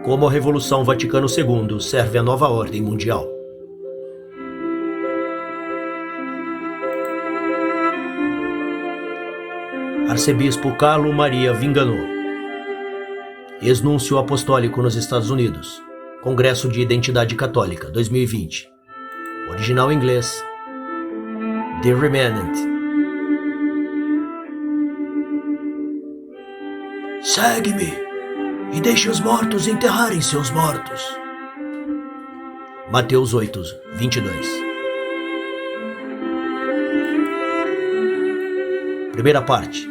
Como a Revolução Vaticano II serve à nova ordem mundial. Arcebispo Carlo Maria Vigano, ex-núncio apostólico nos Estados Unidos, Congresso de Identidade Católica, 2020. Original em inglês, The Remnant. Segue-me e deixe os mortos enterrarem seus mortos. Mateus 8, 22. Primeira parte.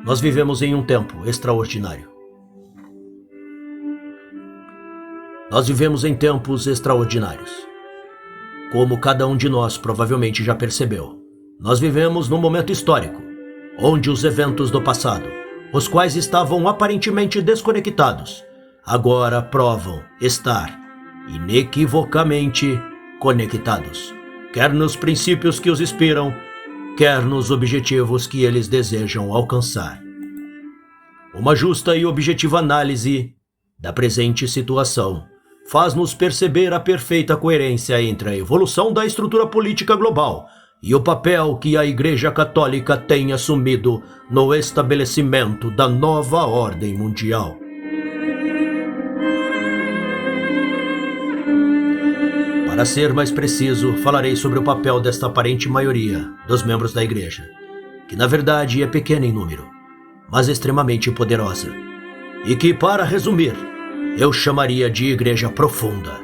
Nós vivemos em um tempo extraordinário. Nós vivemos em tempos extraordinários. Como cada um de nós provavelmente já percebeu, nós vivemos num momento histórico, onde os eventos do passado, os quais estavam aparentemente desconectados, agora provam estar inequivocamente conectados, quer nos princípios que os inspiram, quer nos objetivos que eles desejam alcançar. Uma justa e objetiva análise da presente situação faz-nos perceber a perfeita coerência entre a evolução da estrutura política global e o papel que a Igreja Católica tem assumido no estabelecimento da nova ordem mundial. Para ser mais preciso, falarei sobre o papel desta aparente maioria dos membros da Igreja, que na verdade é pequena em número, mas extremamente poderosa, e que, para resumir, eu chamaria de Igreja Profunda,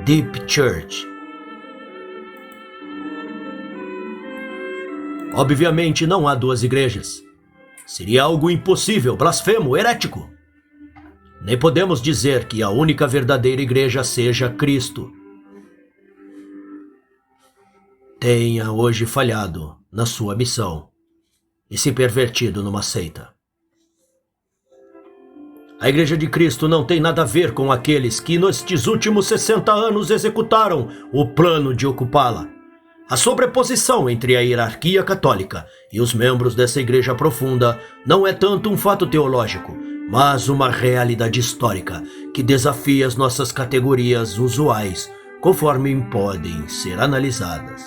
Deep Church. Obviamente não há duas igrejas. Seria algo impossível, blasfemo, herético. Nem podemos dizer que a única verdadeira igreja seja Cristo. Tenha hoje falhado na sua missão e se pervertido numa seita. A Igreja de Cristo não tem nada a ver com aqueles que nestes últimos 60 anos executaram o plano de ocupá-la. A sobreposição entre a hierarquia católica e os membros dessa Igreja Profunda não é tanto um fato teológico, mas uma realidade histórica que desafia as nossas categorias usuais, conforme podem ser analisadas.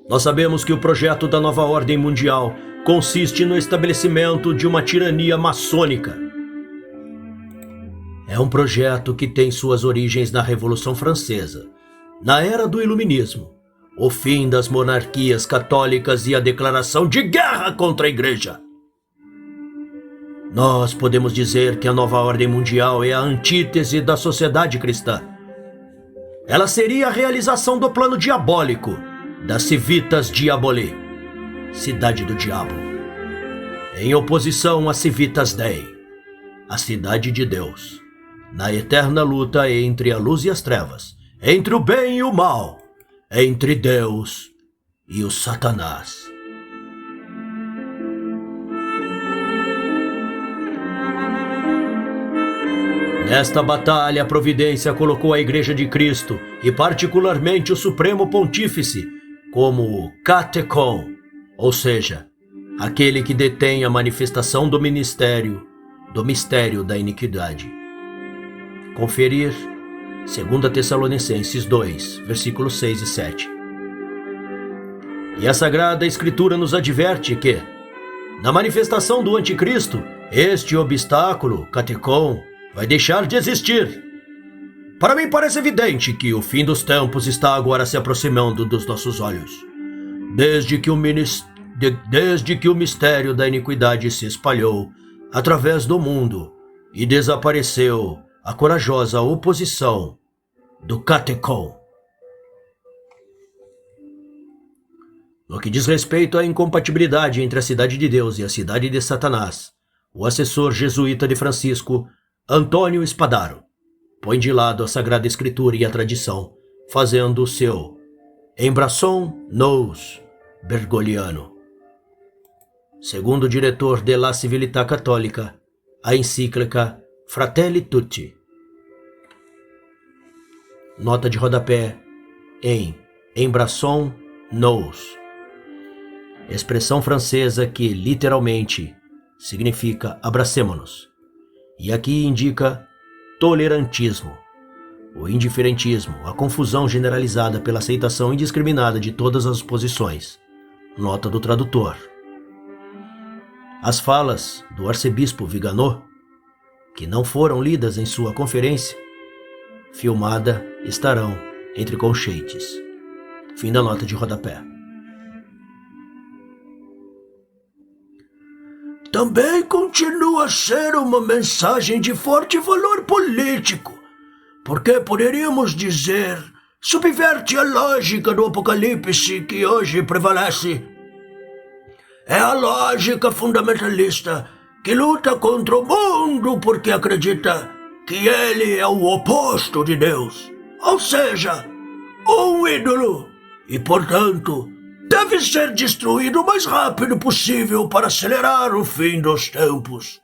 Nós sabemos que o projeto da nova ordem mundial consiste no estabelecimento de uma tirania maçônica. É um projeto que tem suas origens na Revolução Francesa, na Era do Iluminismo, o fim das monarquias católicas e a declaração de guerra contra a Igreja. Nós podemos dizer que a nova ordem mundial é a antítese da sociedade cristã. Ela seria a realização do plano diabólico das Civitas Diaboli, Cidade do Diabo, em oposição às Civitas Dei, a Cidade de Deus, na eterna luta entre a luz e as trevas, entre o bem e o mal, entre Deus e o Satanás. Nesta batalha, a providência colocou a Igreja de Cristo, e particularmente o Supremo Pontífice, como o Catecon, ou seja, aquele que detém a manifestação do mistério da iniquidade. Conferir 2 Tessalonicenses 2, versículos 6 e 7. E a Sagrada Escritura nos adverte que, na manifestação do Anticristo, este obstáculo, Catecon, vai deixar de existir. Para mim parece evidente que o fim dos tempos está agora se aproximando dos nossos olhos. Desde que o mistério da iniquidade se espalhou através do mundo e desapareceu a corajosa oposição do Catecon. No que diz respeito à incompatibilidade entre a cidade de Deus e a cidade de Satanás, o assessor jesuíta de Francisco, Antônio Spadaro, põe de lado a Sagrada Escritura e a tradição, fazendo o seu embração nous bergogliano. Segundo o diretor de La Civiltà Católica, a encíclica Fratelli Tutti. Nota de rodapé em embrassons nous, expressão francesa que literalmente significa abracemo-nos, e aqui indica tolerantismo, o indiferentismo, a confusão generalizada pela aceitação indiscriminada de todas as posições. Nota do tradutor. As falas do arcebispo Viganò, que não foram lidas em sua conferência filmada, estarão entre colchetes. Fim da nota de rodapé. Também continua a ser uma mensagem de forte valor político, porque poderíamos dizer, subverte a lógica do Apocalipse que hoje prevalece. É a lógica fundamentalista que luta contra o mundo porque acredita que ele é o oposto de Deus, ou seja, um ídolo, e, portanto, deve ser destruído o mais rápido possível para acelerar o fim dos tempos.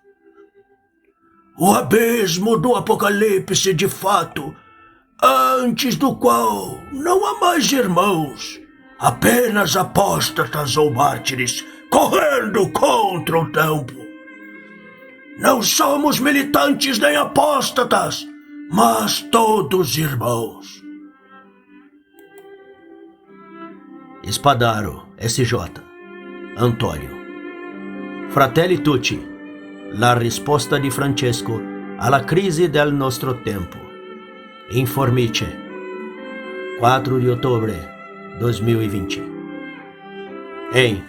O abismo do Apocalipse, de fato, antes do qual não há mais irmãos, apenas apóstatas ou mártires correndo contra o tempo. Não somos militantes nem apóstatas, mas todos irmãos. Espadaro, SJ. Antônio. Fratelli tutti, la risposta di Francesco alla crisi del nostro tempo. Informice. 4 de outubro 2020. Em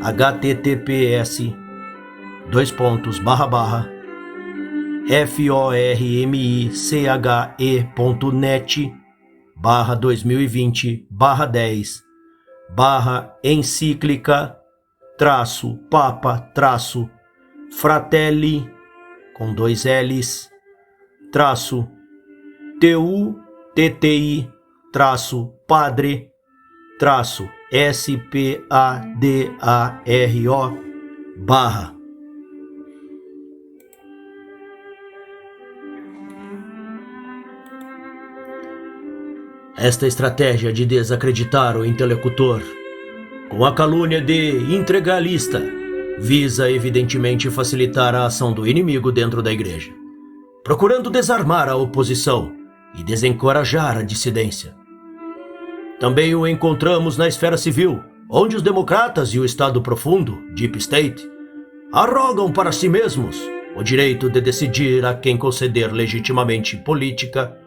https://formite.net/2020/10/papa-fratelli com 2 L's TUTTI-padre SPADARO /. Esta estratégia de desacreditar o interlocutor com a calúnia de integralista visa evidentemente facilitar a ação do inimigo dentro da igreja, procurando desarmar a oposição e desencorajar a dissidência. Também o encontramos na esfera civil, onde os democratas e o Estado profundo, Deep State, arrogam para si mesmos o direito de decidir a quem conceder legitimamente política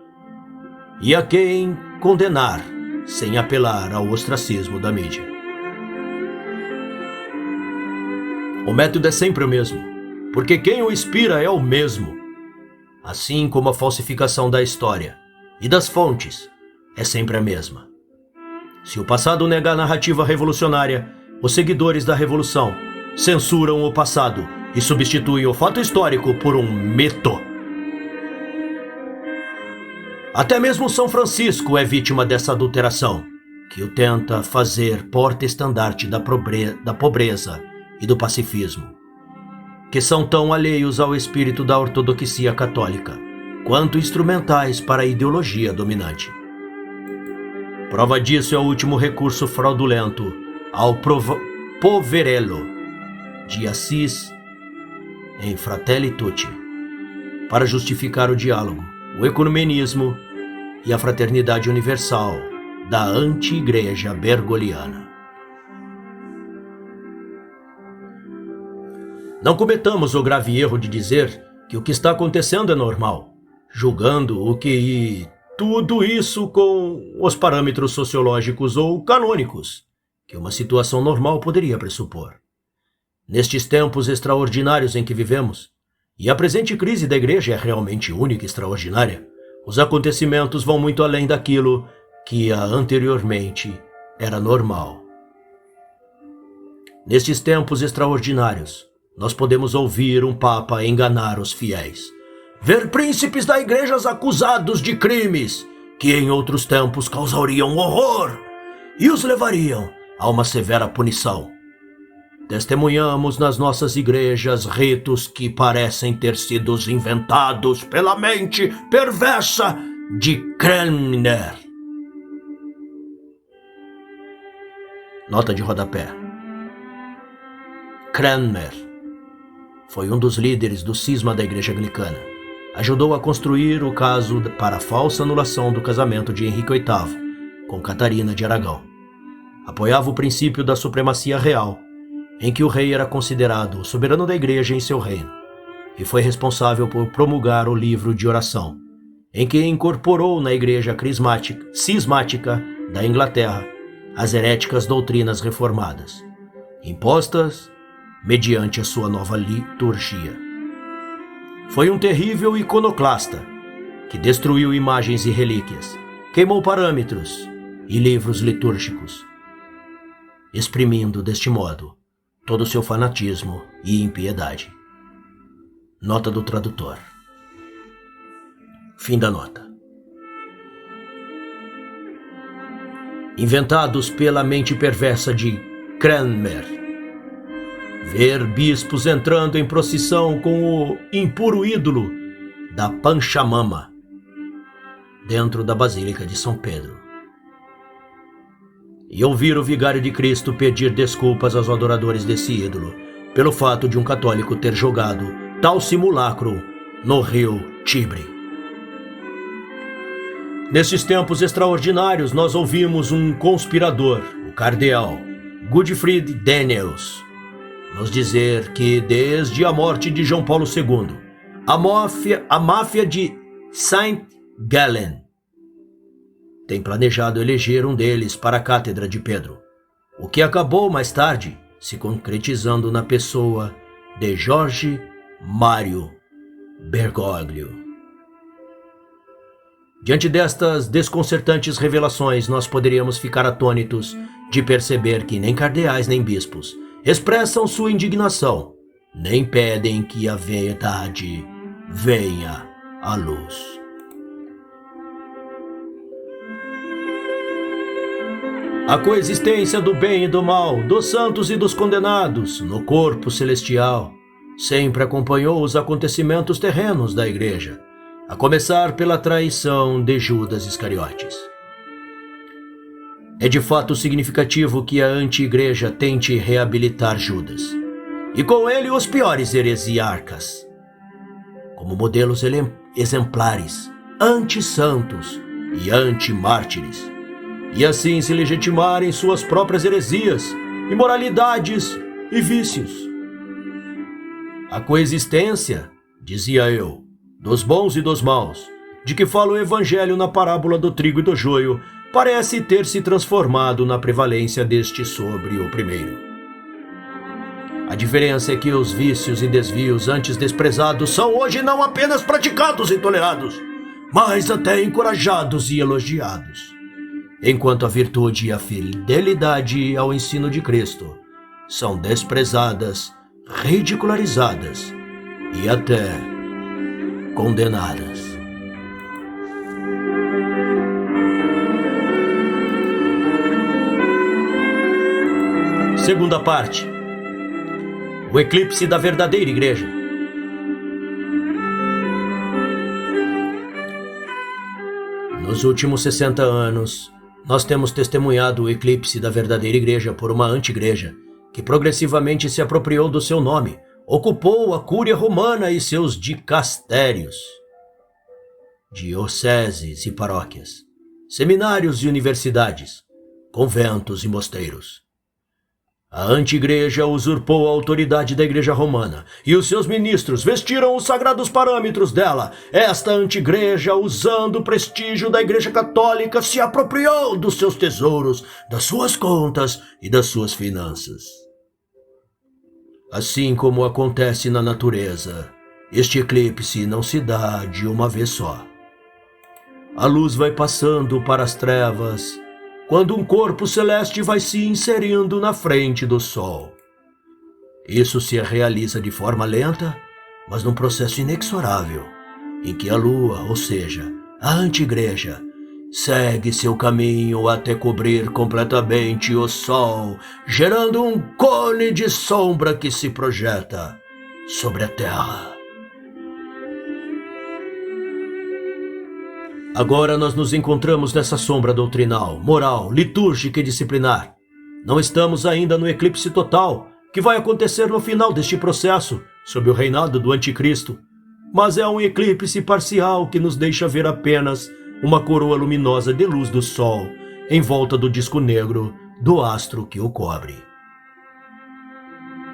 e a quem condenar sem apelar ao ostracismo da mídia. O método é sempre o mesmo, porque quem o inspira é o mesmo, assim como a falsificação da história e das fontes é sempre a mesma. Se o passado nega a narrativa revolucionária, os seguidores da revolução censuram o passado e substituem o fato histórico por um mito. Até mesmo São Francisco é vítima dessa adulteração, que o tenta fazer porta-estandarte da pobreza e do pacifismo, que são tão alheios ao espírito da ortodoxia católica, quanto instrumentais para a ideologia dominante. Prova disso é o último recurso fraudulento ao Poverello de Assis em Fratelli Tutti, para justificar o diálogo, o ecumenismo e a fraternidade universal da anti-igreja bergoliana. Não cometamos o grave erro de dizer que o que está acontecendo é normal, julgando o que tudo isso com os parâmetros sociológicos ou canônicos que uma situação normal poderia pressupor. Nestes tempos extraordinários em que vivemos, e a presente crise da igreja é realmente única e extraordinária, os acontecimentos vão muito além daquilo que anteriormente era normal. Nestes tempos extraordinários, nós podemos ouvir um papa enganar os fiéis, ver príncipes da igreja acusados de crimes que em outros tempos causariam horror e os levariam a uma severa punição. Testemunhamos nas nossas igrejas ritos que parecem ter sido inventados pela mente perversa de Cranmer. Nota de rodapé. Cranmer foi um dos líderes do cisma da Igreja Anglicana. Ajudou a construir o caso para a falsa anulação do casamento de Henrique VIII com Catarina de Aragão. Apoiava o princípio da supremacia real, em que o rei era considerado o soberano da Igreja em seu reino, e foi responsável por promulgar o livro de oração, em que incorporou na Igreja cismática da Inglaterra as heréticas doutrinas reformadas, impostas mediante a sua nova liturgia. Foi um terrível iconoclasta que destruiu imagens e relíquias, queimou parâmetros e livros litúrgicos, exprimindo deste modo todo o seu fanatismo e impiedade. Nota do tradutor. Fim da nota. Inventados pela mente perversa de Cranmer. Ver bispos entrando em procissão com o impuro ídolo da Panchamama dentro da Basílica de São Pedro. E ouvir o vigário de Cristo pedir desculpas aos adoradores desse ídolo pelo fato de um católico ter jogado tal simulacro no rio Tibre. Nesses tempos extraordinários, nós ouvimos um conspirador, o cardeal Godfrey Daniels, nos dizer que desde a morte de João Paulo II, a máfia de Saint Gallen tem planejado eleger um deles para a cátedra de Pedro, o que acabou mais tarde se concretizando na pessoa de Jorge Mário Bergoglio. Diante destas desconcertantes revelações, nós poderíamos ficar atônitos de perceber que nem cardeais nem bispos expressam sua indignação, nem pedem que a verdade venha à luz. A coexistência do bem e do mal, dos santos e dos condenados, no corpo celestial, sempre acompanhou os acontecimentos terrenos da Igreja, a começar pela traição de Judas Iscariotes. É de fato significativo que a anti-igreja tente reabilitar Judas, e com ele os piores heresiarcas, como modelos exemplares, anti-santos e anti-mártires, e assim se legitimarem suas próprias heresias, imoralidades e vícios. A coexistência, dizia eu, dos bons e dos maus, de que fala o Evangelho na parábola do trigo e do joio, parece ter se transformado na prevalência deste sobre o primeiro. A diferença é que os vícios e desvios antes desprezados são hoje não apenas praticados e tolerados, mas até encorajados e elogiados, enquanto a virtude e a fidelidade ao ensino de Cristo são desprezadas, ridicularizadas e até condenadas. Segunda parte. O eclipse da verdadeira igreja. Nos últimos 60 anos, nós temos testemunhado o eclipse da verdadeira igreja por uma anti-igreja que progressivamente se apropriou do seu nome, ocupou a cúria romana e seus dicastérios, dioceses e paróquias, seminários e universidades, conventos e mosteiros. A anti-igreja usurpou a autoridade da igreja romana e os seus ministros vestiram os sagrados parâmetros dela. Esta anti-igreja, usando o prestígio da igreja católica, se apropriou dos seus tesouros, das suas contas e das suas finanças. Assim como acontece na natureza, este eclipse não se dá de uma vez só. A luz vai passando para as trevas, quando um corpo celeste vai se inserindo na frente do Sol. Isso se realiza de forma lenta, mas num processo inexorável, em que a Lua, ou seja, a anti-igreja, segue seu caminho até cobrir completamente o Sol, gerando um cone de sombra que se projeta sobre a Terra. Agora nós nos encontramos nessa sombra doutrinal, moral, litúrgica e disciplinar. Não estamos ainda no eclipse total, que vai acontecer no final deste processo, sob o reinado do Anticristo. Mas é um eclipse parcial que nos deixa ver apenas uma coroa luminosa de luz do Sol em volta do disco negro do astro que o cobre.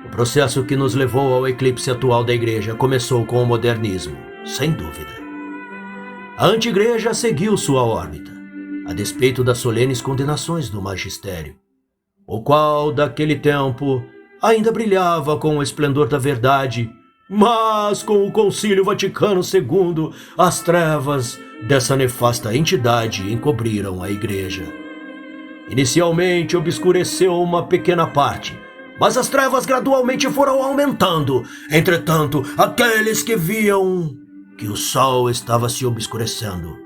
O processo que nos levou ao eclipse atual da Igreja começou com o modernismo, sem dúvida. A anti-igreja seguiu sua órbita, a despeito das solenes condenações do magistério, o qual, daquele tempo, ainda brilhava com o esplendor da verdade, mas com o Concílio Vaticano II, as trevas dessa nefasta entidade encobriram a Igreja. Inicialmente obscureceu uma pequena parte, mas as trevas gradualmente foram aumentando. Entretanto, aqueles que viam que o sol estava se obscurecendo,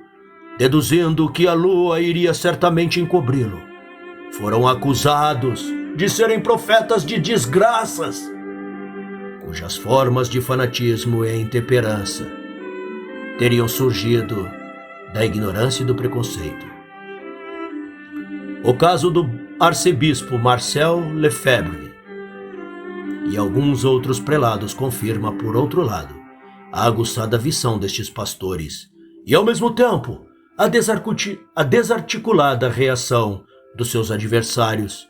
deduzindo que a lua iria certamente encobri-lo, foram acusados de serem profetas de desgraças, cujas formas de fanatismo e intemperança teriam surgido da ignorância e do preconceito. O caso do arcebispo Marcel Lefebvre e alguns outros prelados confirma, por outro lado, a aguçada visão destes pastores e, ao mesmo tempo, a desarticulada reação dos seus adversários,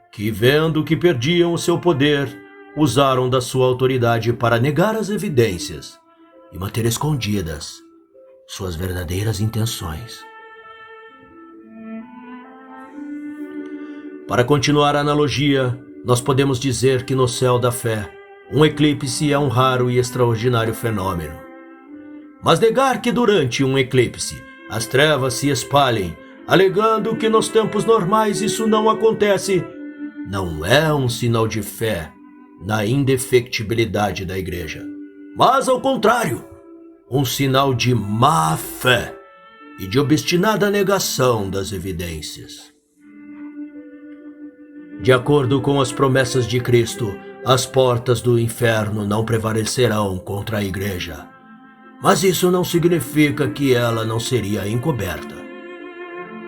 que, vendo que perdiam o seu poder, usaram da sua autoridade para negar as evidências e manter escondidas suas verdadeiras intenções. Para continuar a analogia, nós podemos dizer que no céu da fé, um eclipse é um raro e extraordinário fenômeno. Mas negar que durante um eclipse as trevas se espalhem, alegando que nos tempos normais isso não acontece, não é um sinal de fé na indefectibilidade da Igreja, mas, ao contrário, um sinal de má fé e de obstinada negação das evidências. De acordo com as promessas de Cristo, as portas do inferno não prevalecerão contra a Igreja. Mas isso não significa que ela não seria encoberta.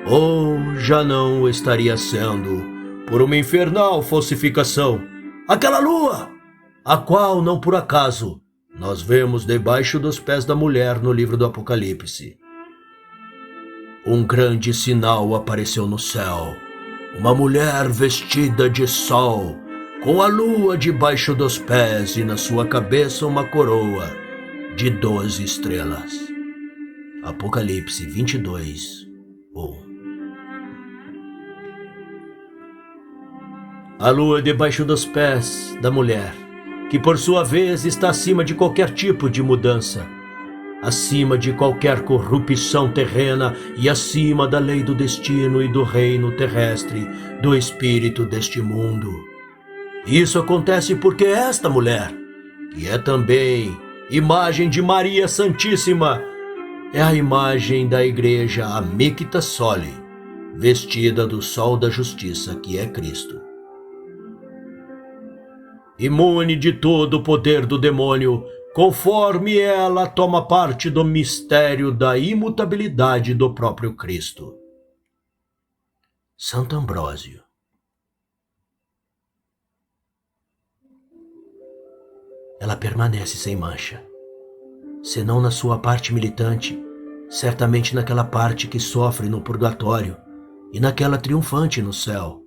Ou já não estaria sendo por uma infernal falsificação. Aquela lua, a qual, não por acaso, nós vemos debaixo dos pés da mulher no livro do Apocalipse. Um grande sinal apareceu no céu. Uma mulher vestida de sol, com a lua debaixo dos pés e na sua cabeça uma coroa de 12 estrelas. Apocalipse 22, 1. A lua debaixo dos pés da mulher, que por sua vez está acima de qualquer tipo de mudança, acima de qualquer corrupção terrena e acima da lei do destino e do reino terrestre do espírito deste mundo. Isso acontece porque esta mulher, que é também imagem de Maria Santíssima, é a imagem da Igreja Amicta Soli, vestida do sol da justiça que é Cristo. Imune de todo o poder do demônio, conforme ela toma parte do mistério da imutabilidade do próprio Cristo. Santo Ambrósio. Ela permanece sem mancha, senão na sua parte militante, certamente naquela parte que sofre no purgatório e naquela triunfante no céu.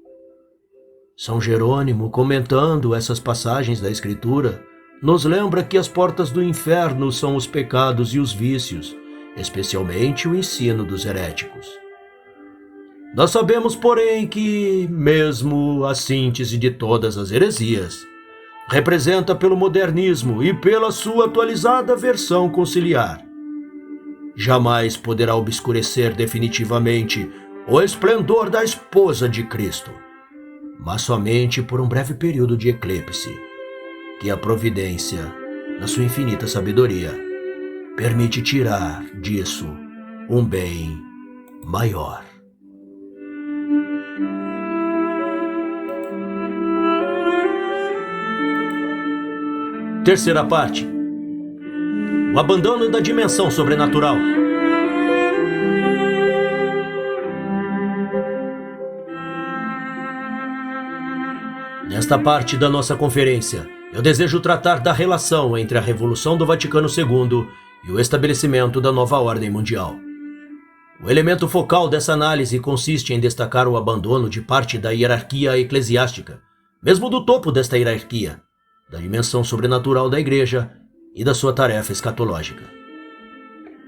São Jerônimo, comentando essas passagens da Escritura, nos lembra que as portas do inferno são os pecados e os vícios, especialmente o ensino dos heréticos. Nós sabemos, porém, que, mesmo a síntese de todas as heresias, representa pelo modernismo e pela sua atualizada versão conciliar, jamais poderá obscurecer definitivamente o esplendor da esposa de Cristo, mas somente por um breve período de eclipse, que a providência, na sua infinita sabedoria, permite tirar disso um bem maior. Terceira parte: o abandono da dimensão sobrenatural. Nesta parte da nossa conferência, eu desejo tratar da relação entre a Revolução do Vaticano II e o estabelecimento da nova ordem mundial. O elemento focal dessa análise consiste em destacar o abandono de parte da hierarquia eclesiástica, mesmo do topo desta hierarquia, da dimensão sobrenatural da Igreja e da sua tarefa escatológica.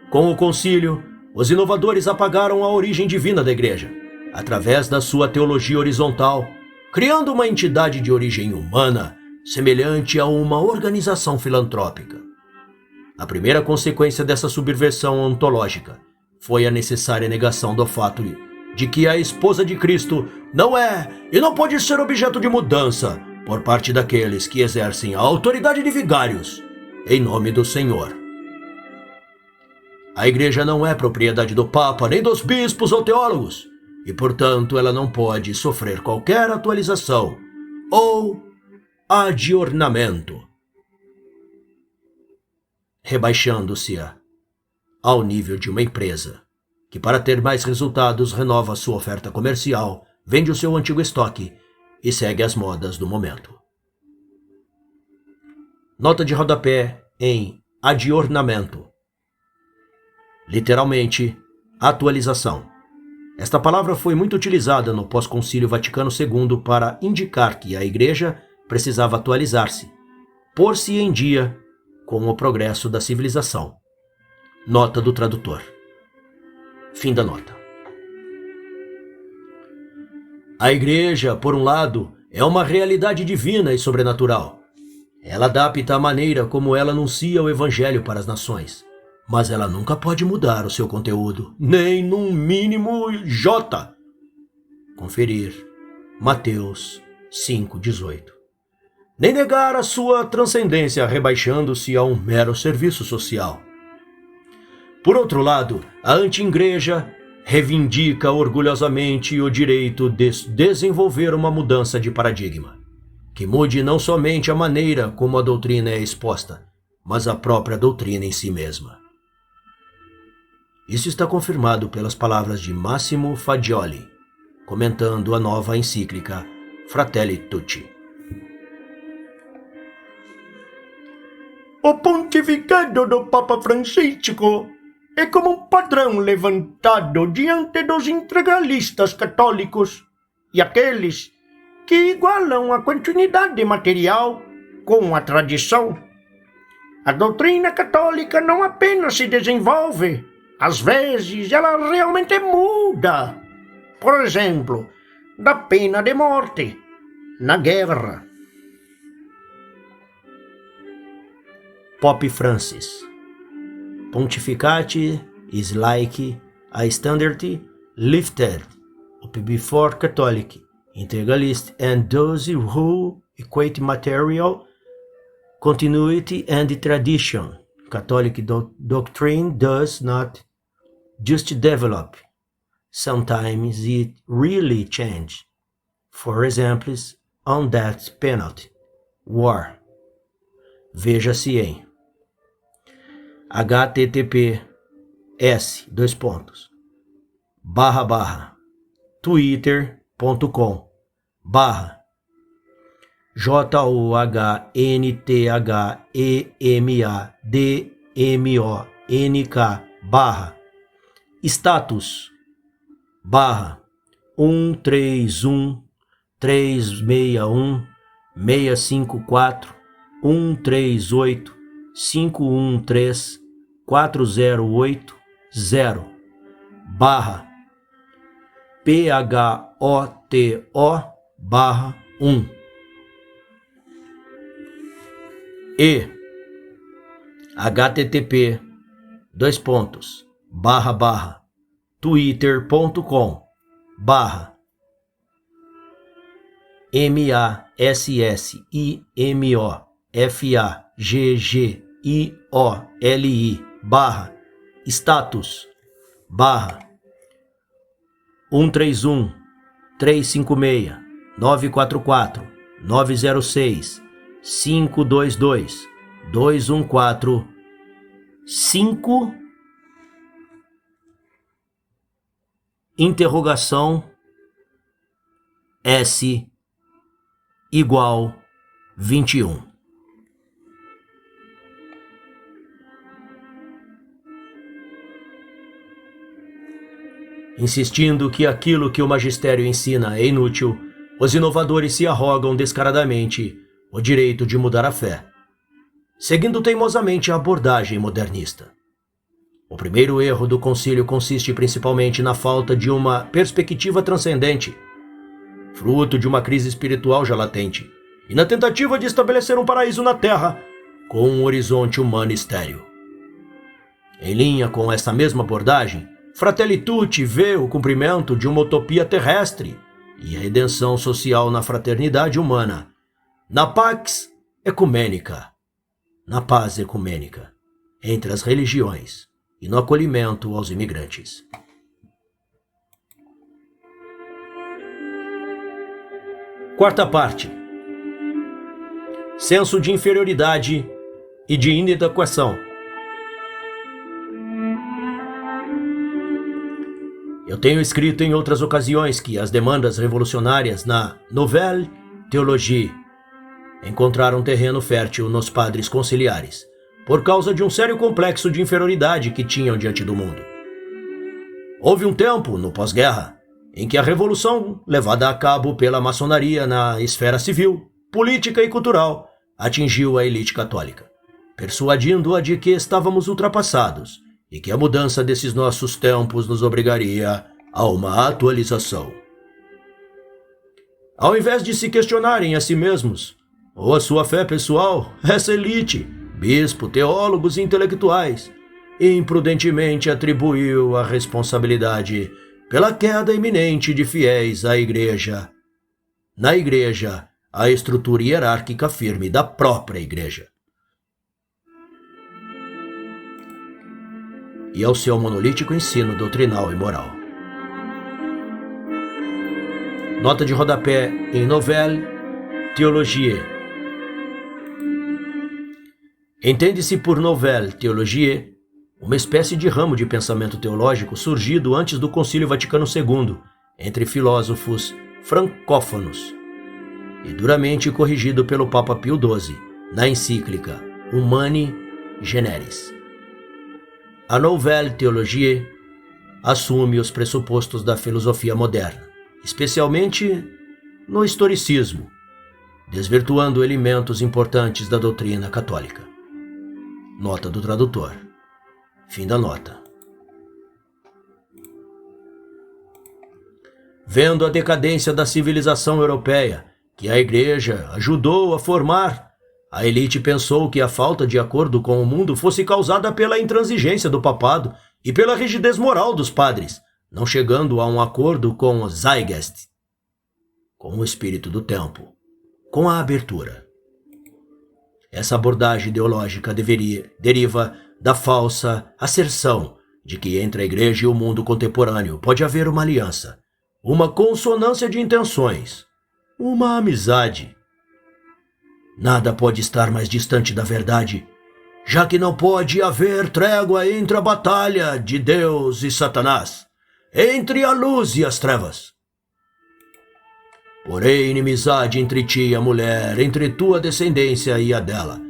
Com o concílio, os inovadores apagaram a origem divina da Igreja, através da sua teologia horizontal, criando uma entidade de origem humana, semelhante a uma organização filantrópica. A primeira consequência dessa subversão ontológica foi a necessária negação do fato de que a esposa de Cristo não é e não pode ser objeto de mudança por parte daqueles que exercem a autoridade de vigários em nome do Senhor. A Igreja não é propriedade do Papa nem dos bispos ou teólogos, e, portanto, ela não pode sofrer qualquer atualização ou adornamento, rebaixando-se ao nível de uma empresa que, para ter mais resultados, renova sua oferta comercial, vende o seu antigo estoque e segue as modas do momento. Nota de rodapé em adornamento. Literalmente, atualização. Esta palavra foi muito utilizada no pós-concílio Vaticano II para indicar que a Igreja precisava atualizar-se, pôr-se em dia com o progresso da civilização. Nota do tradutor. Fim da nota. A Igreja, por um lado, é uma realidade divina e sobrenatural. Ela adapta a maneira como ela anuncia o Evangelho para as nações. Mas ela nunca pode mudar o seu conteúdo, nem num mínimo J. Conferir Mateus 5,18. Nem negar a sua transcendência, rebaixando-se a um mero serviço social. Por outro lado, a anti-igreja reivindica orgulhosamente o direito de desenvolver uma mudança de paradigma, que mude não somente a maneira como a doutrina é exposta, mas a própria doutrina em si mesma. Isso está confirmado pelas palavras de Massimo Faggioli, comentando a nova encíclica Fratelli Tutti. O pontificado do Papa Francisco é como um padrão levantado diante dos integralistas católicos e aqueles que igualam a continuidade material com a tradição. A doutrina católica não apenas se desenvolve, às vezes ela realmente muda. Por exemplo, da pena de morte na guerra. Pope Francis. Pontificate is like a standard lifted up before Catholic, integralists and those who equate material continuity and tradition. Catholic doctrine does not just develop. Sometimes it really changes. For example, on that penalty, war. Veja-se em http://twitter.com/JOHNTHGMADMONK/ status 131 361 654 138 513 4080 /PHOTO/1 e http://twitter.com/MASSIMOFFAGGIOLI/status 131 356 944 906 522 214 5 interrogação S igual 21. Insistindo que aquilo que o magistério ensina é inútil, os inovadores se arrogam descaradamente o direito de mudar a fé, seguindo teimosamente a abordagem modernista. O primeiro erro do concílio consiste principalmente na falta de uma perspectiva transcendente, fruto de uma crise espiritual já latente, e na tentativa de estabelecer um paraíso na Terra com um horizonte humano estéril. Em linha com essa mesma abordagem, Fratelli Tutti vê o cumprimento de uma utopia terrestre e a redenção social na fraternidade humana, na pax ecumênica, na paz ecumênica entre as religiões e no acolhimento aos imigrantes. Quarta parte. Senso de inferioridade e de inadequação. Eu tenho escrito em outras ocasiões que as demandas revolucionárias na Nouvelle Théologie encontraram terreno fértil nos padres conciliares, por causa de um sério complexo de inferioridade que tinham diante do mundo. Houve um tempo, no pós-guerra, em que a revolução, levada a cabo pela maçonaria na esfera civil, política e cultural, atingiu a elite católica, persuadindo-a de que estávamos ultrapassados e que a mudança desses nossos tempos nos obrigaria a uma atualização. Ao invés de se questionarem a si mesmos ou a sua fé pessoal, essa elite, bispo, teólogos e intelectuais, imprudentemente atribuiu a responsabilidade pela queda iminente de fiéis à Igreja. Na Igreja, a estrutura hierárquica firme da própria Igreja. E ao seu monolítico ensino doutrinal e moral. Nota de rodapé em Nouvelle Théologie. Entende-se por Nouvelle Théologie uma espécie de ramo de pensamento teológico surgido antes do Concílio Vaticano II, entre filósofos francófonos, e duramente corrigido pelo Papa Pio XII, na encíclica Humani Generis. A Nouvelle Théologie assume os pressupostos da filosofia moderna, especialmente no historicismo, desvirtuando elementos importantes da doutrina católica. Nota do tradutor. Fim da nota. Vendo a decadência da civilização europeia, que a Igreja ajudou a formar, a elite pensou que a falta de acordo com o mundo fosse causada pela intransigência do papado e pela rigidez moral dos padres, não chegando a um acordo com o Zeitgeist, com o espírito do tempo, com a abertura. Essa abordagem ideológica deriva da falsa asserção de que entre a Igreja e o mundo contemporâneo pode haver uma aliança, uma consonância de intenções, uma amizade. Nada pode estar mais distante da verdade, já que não pode haver trégua entre a batalha de Deus e Satanás, entre a luz e as trevas. Porém, inimizade entre ti e a mulher, entre tua descendência e a dela.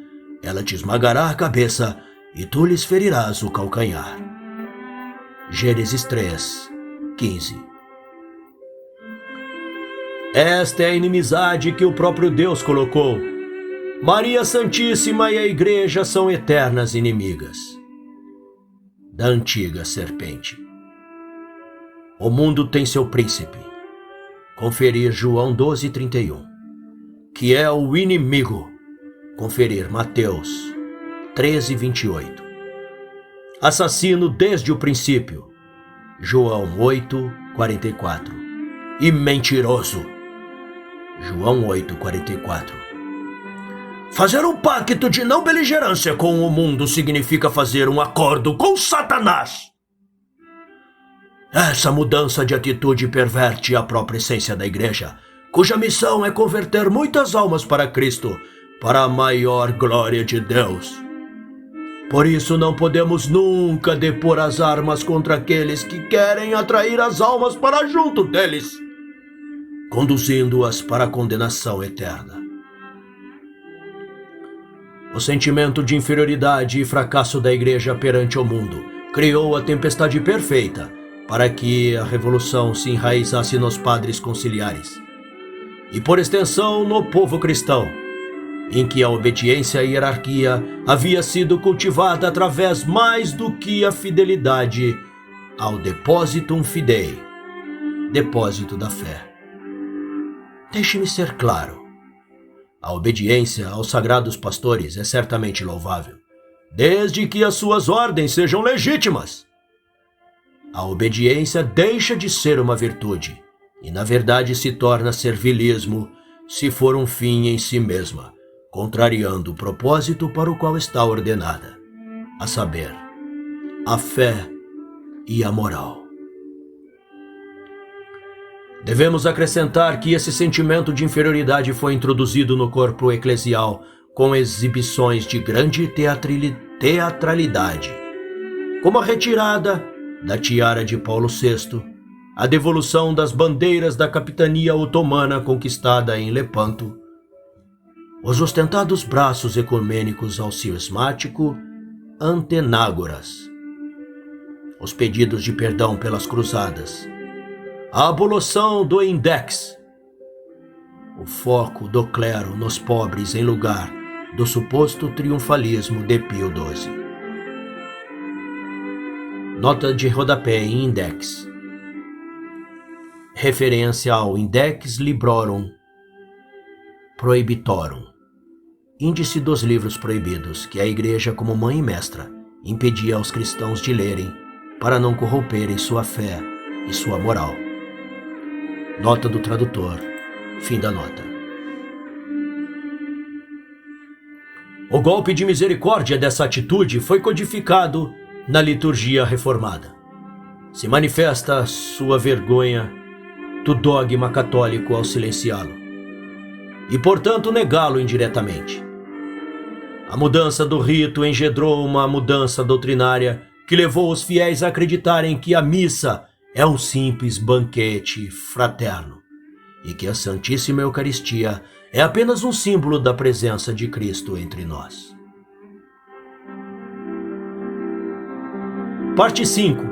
Ela te esmagará a cabeça e tu lhes ferirás o calcanhar. Gênesis 3, 15. Esta é a inimizade que o próprio Deus colocou. Maria Santíssima e a Igreja são eternas inimigas da antiga serpente. O mundo tem seu príncipe. Conferir João 12:31. Que é o inimigo. Conferir Mateus 13:28. Assassino desde o princípio. João 8:44. E mentiroso. João 8:44. Fazer um pacto de não beligerância com o mundo significa fazer um acordo com Satanás. Essa mudança de atitude perverte a própria essência da Igreja, cuja missão é converter muitas almas para Cristo, para a maior glória de Deus. Por isso não podemos nunca depor as armas contra aqueles que querem atrair as almas para junto deles. conduzindo-as para a condenação eterna. O sentimento de inferioridade e fracasso da Igreja perante o mundo criou a tempestade perfeita para que a revolução se enraizasse nos padres conciliares e, por extensão, no povo cristão, em que a obediência à hierarquia havia sido cultivada através mais do que a fidelidade ao depositum fidei, depósito da fé. Deixe-me ser claro. A obediência aos sagrados pastores é certamente louvável, desde que as suas ordens sejam legítimas. A obediência deixa de ser uma virtude e, na verdade, se torna servilismo se for um fim em si mesma, contrariando o propósito para o qual está ordenada, a saber, a fé e a moral. Devemos acrescentar que esse sentimento de inferioridade foi introduzido no corpo eclesial com exibições de grande teatralidade, como a retirada da tiara de Paulo VI, a devolução das bandeiras da capitania otomana conquistada em Lepanto, os ostentados braços ecumênicos ao cismático Antenágoras, os pedidos de perdão pelas cruzadas, a abolição do index, o foco do clero nos pobres em lugar do suposto triunfalismo de Pio XII. Nota de rodapé em index. Referência ao Index Librorum Prohibitorum, índice dos livros proibidos que a Igreja, como mãe e mestra, impedia aos cristãos de lerem para não corromperem sua fé e sua moral. Nota do tradutor. Fim da nota. O golpe de misericórdia dessa atitude foi codificado na liturgia reformada. Se manifesta sua vergonha do dogma católico ao silenciá-lo e, portanto, negá-lo indiretamente. A mudança do rito engendrou uma mudança doutrinária que levou os fiéis a acreditarem que a missa é um simples banquete fraterno e que a Santíssima Eucaristia é apenas um símbolo da presença de Cristo entre nós. Parte 5.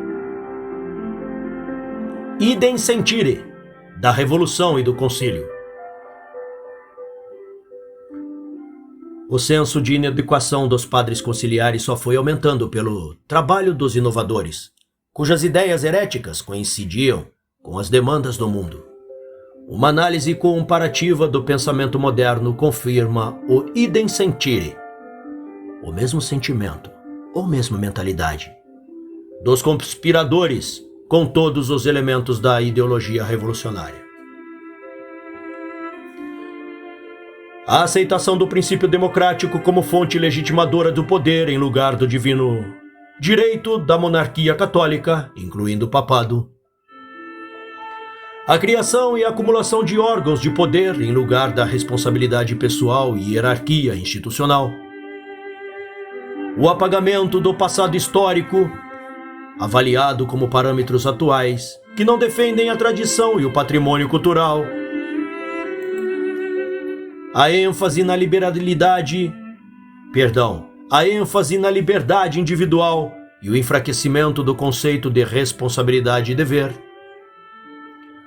Idem sentire, da Revolução e do Concílio. O senso de inadequação dos padres conciliares só foi aumentando pelo trabalho dos inovadores, cujas ideias heréticas coincidiam com as demandas do mundo. Uma análise comparativa do pensamento moderno confirma o idem sentire, o mesmo sentimento, ou mesma mentalidade, dos conspiradores com todos os elementos da ideologia revolucionária. A aceitação do princípio democrático como fonte legitimadora do poder em lugar do divino direito da monarquia católica, incluindo o papado. A criação e a acumulação de órgãos de poder em lugar da responsabilidade pessoal e hierarquia institucional. O apagamento do passado histórico, avaliado como parâmetros atuais, que não defendem a tradição e o patrimônio cultural. A ênfase na liberdade individual e o enfraquecimento do conceito de responsabilidade e dever.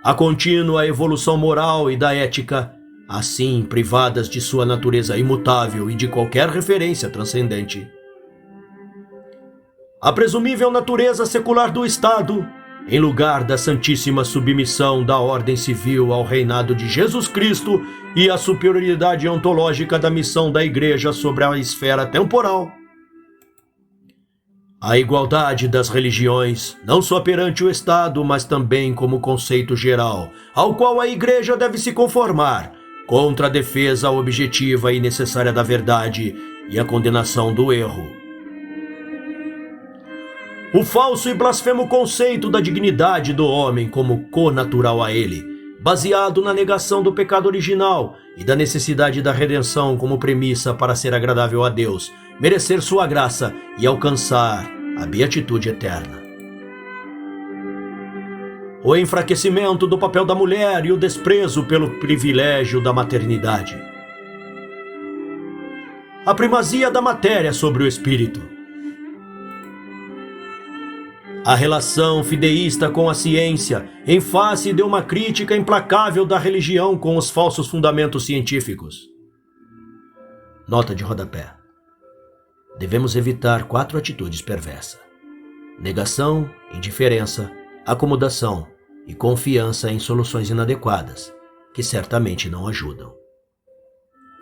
A contínua evolução moral e da ética, assim privadas de sua natureza imutável e de qualquer referência transcendente. A presumível natureza secular do Estado, em lugar da santíssima submissão da ordem civil ao reinado de Jesus Cristo e a superioridade ontológica da missão da Igreja sobre a esfera temporal. A igualdade das religiões, não só perante o Estado, mas também como conceito geral, ao qual a Igreja deve se conformar, contra a defesa objetiva e necessária da verdade e a condenação do erro. O falso e blasfemo conceito da dignidade do homem como connatural a ele, baseado na negação do pecado original e da necessidade da redenção como premissa para ser agradável a Deus, merecer sua graça e alcançar a beatitude eterna. o enfraquecimento do papel da mulher e o desprezo pelo privilégio da maternidade. A primazia da matéria sobre o espírito. A relação fideísta com a ciência, em face de uma crítica implacável da religião com os falsos fundamentos científicos. Nota de rodapé. Devemos evitar 4 atitudes perversas: negação, indiferença, acomodação e confiança em soluções inadequadas, que certamente não ajudam.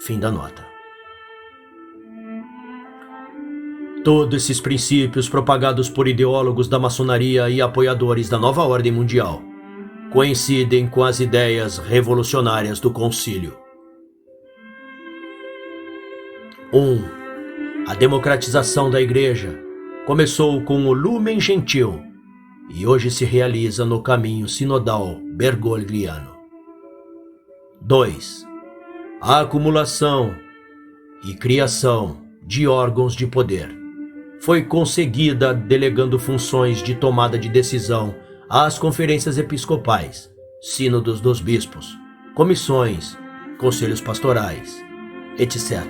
Fim da nota. Todos esses princípios propagados por ideólogos da maçonaria e apoiadores da nova ordem mundial coincidem com as ideias revolucionárias do concílio. 1. A democratização da Igreja começou com o Lumen Gentil e hoje se realiza no caminho sinodal bergogliano. 2. A acumulação e criação de órgãos de poder foi conseguida delegando funções de tomada de decisão às conferências episcopais, sínodos dos bispos, comissões, conselhos pastorais, etc.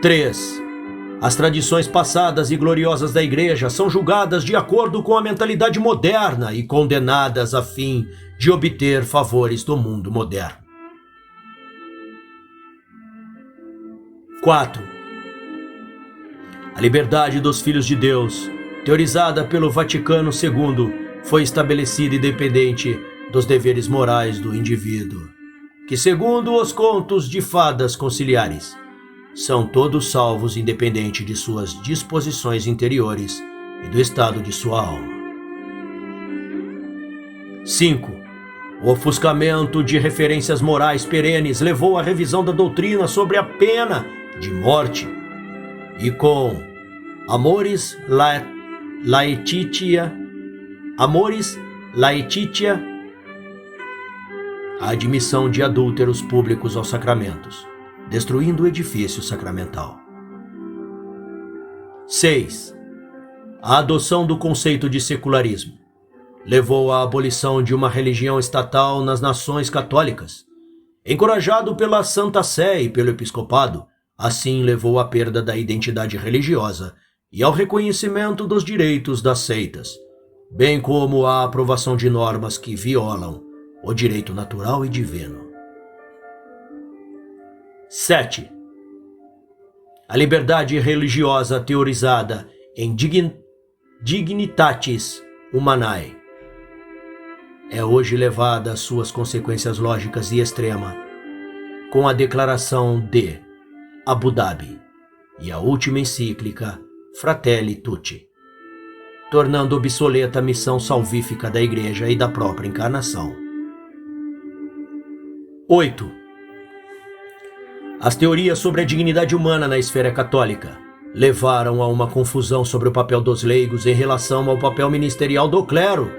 3. As tradições passadas e gloriosas da Igreja são julgadas de acordo com a mentalidade moderna e condenadas a fim de obter favores do mundo moderno. 4. A liberdade dos filhos de Deus, teorizada pelo Vaticano II, foi estabelecida independente dos deveres morais do indivíduo, que, segundo os contos de fadas conciliares, são todos salvos independente de suas disposições interiores e do estado de sua alma. 5. O ofuscamento de referências morais perenes levou à revisão da doutrina sobre a pena de morte e com Amoris Laetitia, a admissão de adúlteros públicos aos sacramentos, destruindo o edifício sacramental. 6. A adoção do conceito de secularismo levou à abolição de uma religião estatal nas nações católicas. Encorajado pela Santa Sé e pelo episcopado, assim levou à perda da identidade religiosa e ao reconhecimento dos direitos das seitas, bem como à aprovação de normas que violam o direito natural e divino. 7. A liberdade religiosa teorizada em Dignitatis Humanae é hoje levada às suas consequências lógicas e extrema com a declaração de Abu Dhabi e a última encíclica Fratelli Tutti, tornando obsoleta a missão salvífica da Igreja e da própria encarnação. 8. As teorias sobre a dignidade humana na esfera católica levaram a uma confusão sobre o papel dos leigos em relação ao papel ministerial do clero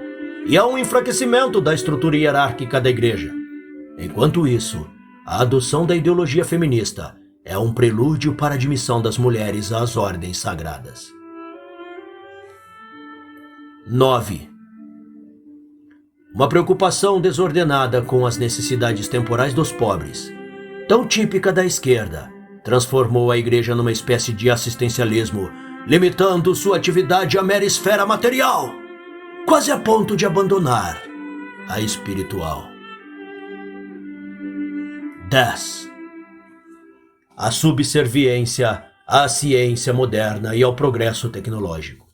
e a um enfraquecimento da estrutura hierárquica da Igreja. Enquanto isso, a adoção da ideologia feminista é um prelúdio para a admissão das mulheres às ordens sagradas. 9. Uma preocupação desordenada com as necessidades temporais dos pobres, tão típica da esquerda, transformou a Igreja numa espécie de assistencialismo, limitando sua atividade à mera esfera material, quase a ponto de abandonar a espiritual. 10. A subserviência à ciência moderna e ao progresso tecnológico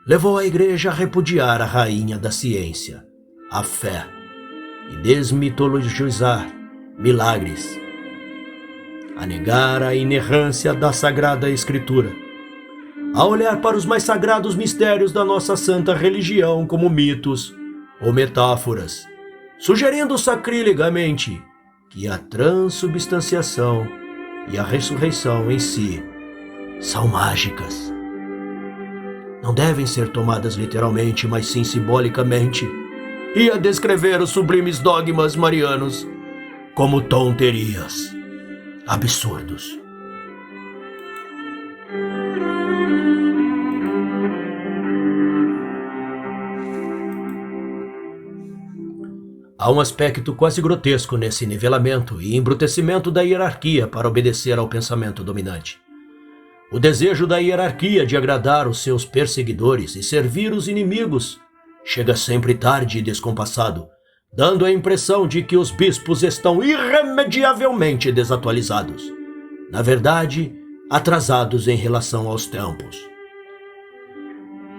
levou a Igreja a repudiar a rainha da ciência, a fé, e desmitologizar milagres, a negar a inerrância da Sagrada Escritura, a olhar para os mais sagrados mistérios da nossa santa religião como mitos ou metáforas, sugerindo sacrilegamente que a transubstanciação e a ressurreição em si são mágicas. Não devem ser tomadas literalmente, mas sim simbolicamente, e a descrever os sublimes dogmas marianos como tonterias, absurdos. Há um aspecto quase grotesco nesse nivelamento e embrutecimento da hierarquia para obedecer ao pensamento dominante. O desejo da hierarquia de agradar os seus perseguidores e servir os inimigos chega sempre tarde e descompassado, dando a impressão de que os bispos estão irremediavelmente desatualizados. Na verdade, atrasados em relação aos tempos.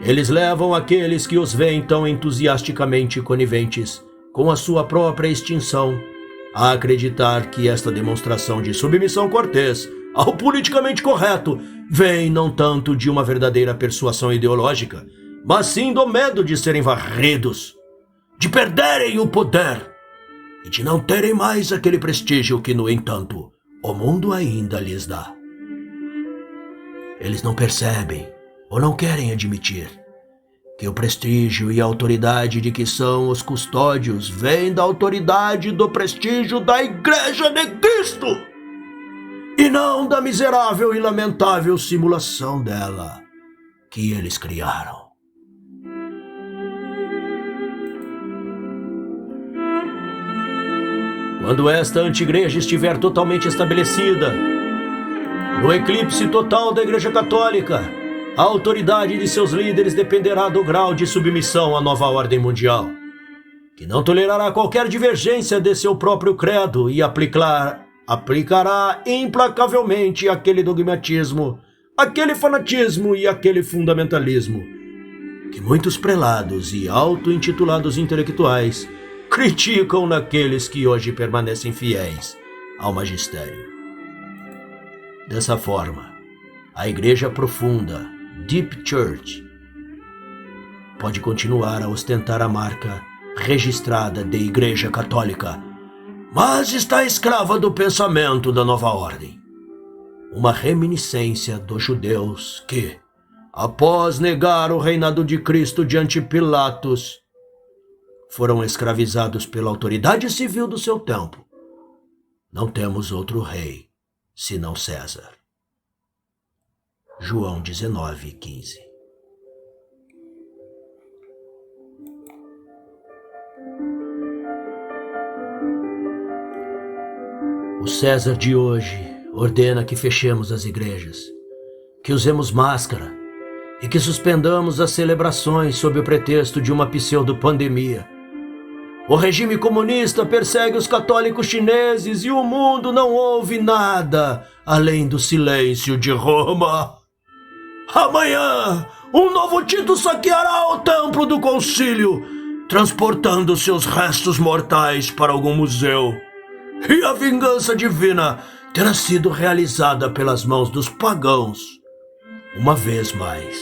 Eles levam aqueles que os veem tão entusiasticamente coniventes com a sua própria extinção a acreditar que esta demonstração de submissão cortês ao politicamente correto vem não tanto de uma verdadeira persuasão ideológica, mas sim do medo de serem varridos, de perderem o poder e de não terem mais aquele prestígio que, no entanto, o mundo ainda lhes dá. Eles não percebem ou não querem admitir que o prestígio e a autoridade de que são os custódios vêm da autoridade e do prestígio da Igreja de Cristo e não da miserável e lamentável simulação dela que eles criaram. Quando esta anti-igreja estiver totalmente estabelecida, no eclipse total da Igreja Católica, a autoridade de seus líderes dependerá do grau de submissão à nova ordem mundial, que não tolerará qualquer divergência de seu próprio credo e aplicará implacavelmente aquele dogmatismo, aquele fanatismo e aquele fundamentalismo que muitos prelados e auto-intitulados intelectuais criticam naqueles que hoje permanecem fiéis ao magistério. Dessa forma, a Igreja Profunda, Deep Church, pode continuar a ostentar a marca registrada de Igreja Católica, mas está escrava do pensamento da nova ordem. Uma reminiscência dos judeus que, após negar o reinado de Cristo diante Pilatos, foram escravizados pela autoridade civil do seu tempo. Não temos outro rei senão César. João 19:15. O César de hoje ordena que fechemos as igrejas, que usemos máscara e que suspendamos as celebrações sob o pretexto de uma pseudo-pandemia. O regime comunista persegue os católicos chineses e o mundo não ouve nada além do silêncio de Roma. Amanhã, um novo Tito saqueará o templo do concílio, transportando seus restos mortais para algum museu. E a vingança divina terá sido realizada pelas mãos dos pagãos, uma vez mais.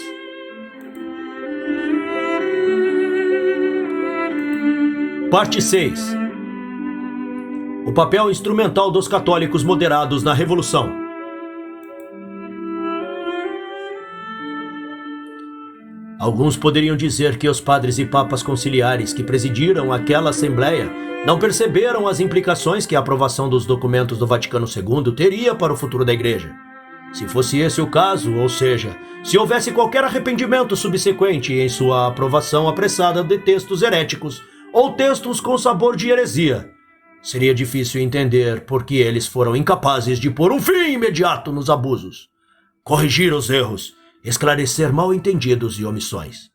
Parte 6. O papel instrumental dos católicos moderados na Revolução. Alguns poderiam dizer que os padres e papas conciliares que presidiram aquela assembleia não perceberam as implicações que a aprovação dos documentos do Vaticano II teria para o futuro da Igreja. Se fosse esse o caso, ou seja, se houvesse qualquer arrependimento subsequente em sua aprovação apressada de textos heréticos ou textos com sabor de heresia, seria difícil entender por que eles foram incapazes de pôr um fim imediato nos abusos, corrigir os erros, esclarecer mal-entendidos e omissões.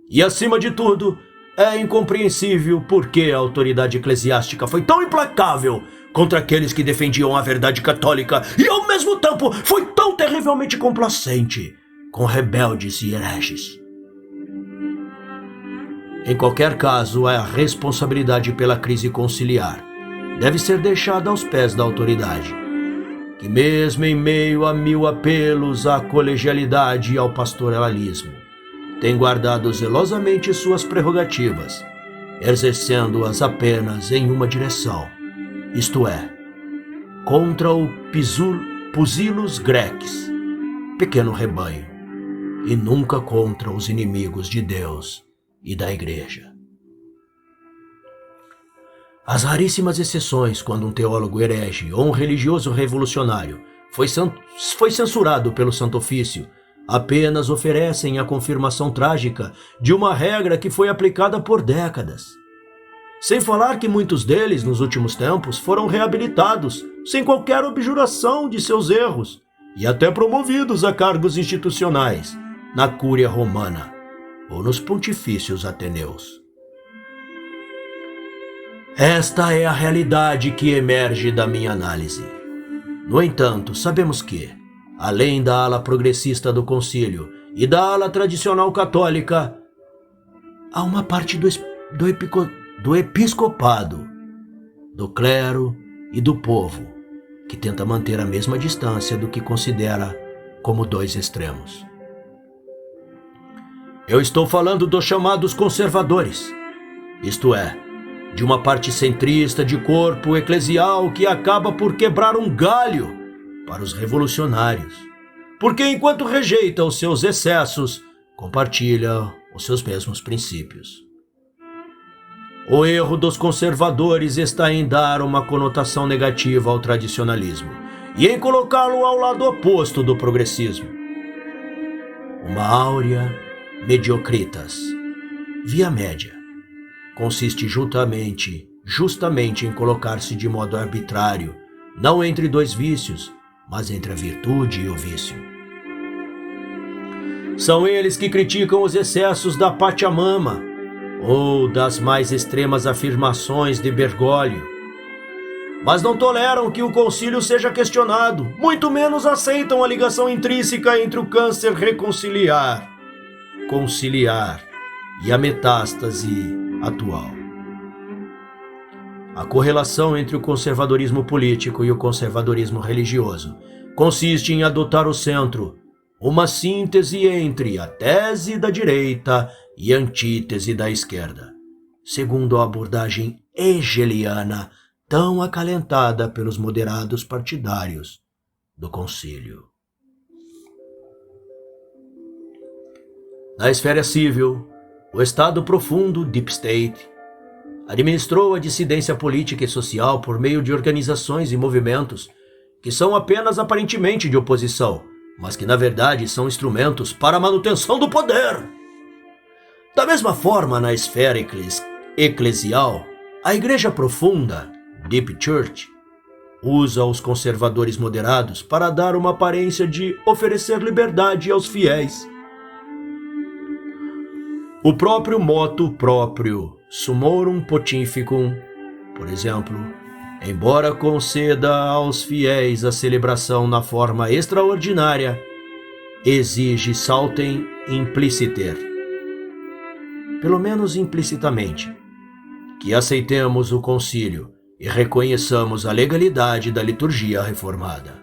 E, acima de tudo, é incompreensível por que a autoridade eclesiástica foi tão implacável contra aqueles que defendiam a verdade católica e, ao mesmo tempo, foi tão terrivelmente complacente com rebeldes e hereges. Em qualquer caso, a responsabilidade pela crise conciliar deve ser deixada aos pés da autoridade, que mesmo em meio a 1000 apelos à colegialidade e ao pastoralismo, tem guardado zelosamente suas prerrogativas, exercendo-as apenas em uma direção, isto é, contra o Pusillus Grex, pequeno rebanho, e nunca contra os inimigos de Deus e da Igreja. As raríssimas exceções quando um teólogo herege ou um religioso revolucionário foi censurado pelo Santo Ofício apenas oferecem a confirmação trágica de uma regra que foi aplicada por décadas. Sem falar que muitos deles, nos últimos tempos, foram reabilitados, sem qualquer objuração de seus erros, e até promovidos a cargos institucionais, na Cúria Romana ou nos Pontifícios Ateneus. Esta é a realidade que emerge da minha análise. No entanto, sabemos que, além da ala progressista do concílio e da ala tradicional católica, há uma parte do episcopado, do clero e do povo que tenta manter a mesma distância do que considera como dois extremos. Eu estou falando dos chamados conservadores, isto é, de uma parte centrista de corpo eclesial que acaba por quebrar um galho para os revolucionários, porque enquanto rejeita os seus excessos, compartilha os seus mesmos princípios. O erro dos conservadores está em dar uma conotação negativa ao tradicionalismo e em colocá-lo ao lado oposto do progressismo. Uma áurea mediocritas, via média, consiste justamente em colocar-se de modo arbitrário, não entre dois vícios, mas entre a virtude e o vício. São eles que criticam os excessos da Pachamama ou das mais extremas afirmações de Bergoglio, mas não toleram que o concílio seja questionado, muito menos aceitam a ligação intrínseca entre o câncer conciliar e a metástase atual. A correlação entre o conservadorismo político e o conservadorismo religioso consiste em adotar o centro, uma síntese entre a tese da direita e a antítese da esquerda, segundo a abordagem hegeliana tão acalentada pelos moderados partidários do concílio. Na esfera civil, o Estado profundo, Deep State, administrou a dissidência política e social por meio de organizações e movimentos que são apenas aparentemente de oposição, mas que na verdade são instrumentos para a manutenção do poder. Da mesma forma, na esfera eclesial, a Igreja Profunda, Deep Church, usa os conservadores moderados para dar uma aparência de oferecer liberdade aos fiéis. O próprio motu proprio Summorum Pontificum, por exemplo, embora conceda aos fiéis a celebração na forma extraordinária, exige saltem impliciter, pelo menos implicitamente, que aceitemos o concílio e reconheçamos a legalidade da liturgia reformada.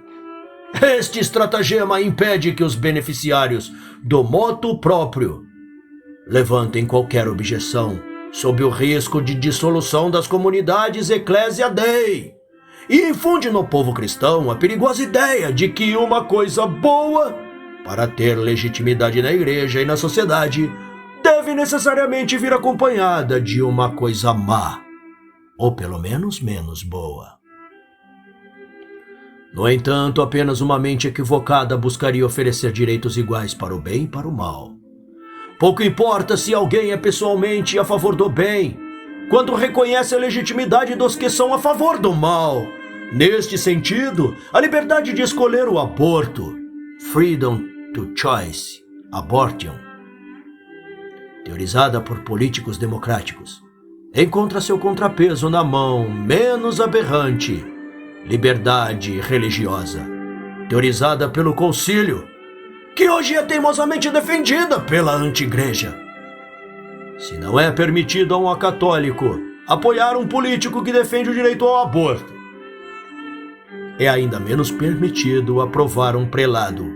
Este estratagema impede que os beneficiários do motu proprio levantem qualquer objeção sob o risco de dissolução das comunidades Ecclesia Dei e infunde no povo cristão a perigosa ideia de que uma coisa boa, para ter legitimidade na igreja e na sociedade, deve necessariamente vir acompanhada de uma coisa má, ou pelo menos menos boa. No entanto, apenas uma mente equivocada buscaria oferecer direitos iguais para o bem e para o mal. Pouco importa se alguém é pessoalmente a favor do bem, quando reconhece a legitimidade dos que são a favor do mal. Neste sentido, a liberdade de escolher o aborto, freedom to choice, abortion, teorizada por políticos democráticos, encontra seu contrapeso na mão menos aberrante, liberdade religiosa, teorizada pelo concílio, que hoje é teimosamente defendida pela anti-igreja. Se não é permitido a um católico apoiar um político que defende o direito ao aborto, é ainda menos permitido aprovar um prelado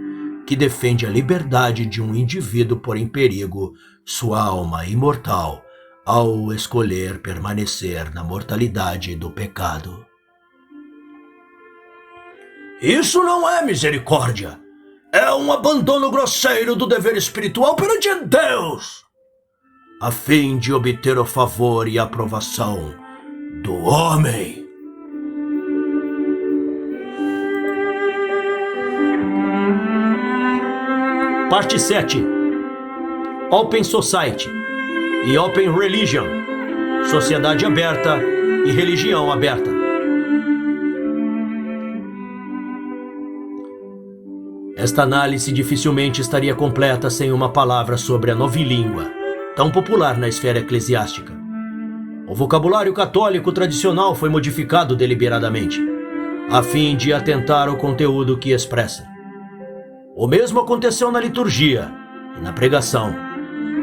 que defende a liberdade de um indivíduo pôr em perigo sua alma imortal ao escolher permanecer na mortalidade do pecado. Isso não é misericórdia. É um abandono grosseiro do dever espiritual perante Deus, a fim de obter o favor e a aprovação do homem. Parte 7. Open Society e Open Religion. sociedade aberta e religião aberta. Esta análise dificilmente estaria completa sem uma palavra sobre a novilíngua, tão popular na esfera eclesiástica. O vocabulário católico tradicional foi modificado deliberadamente, a fim de atentar ao conteúdo que expressa. O mesmo aconteceu na liturgia e na pregação,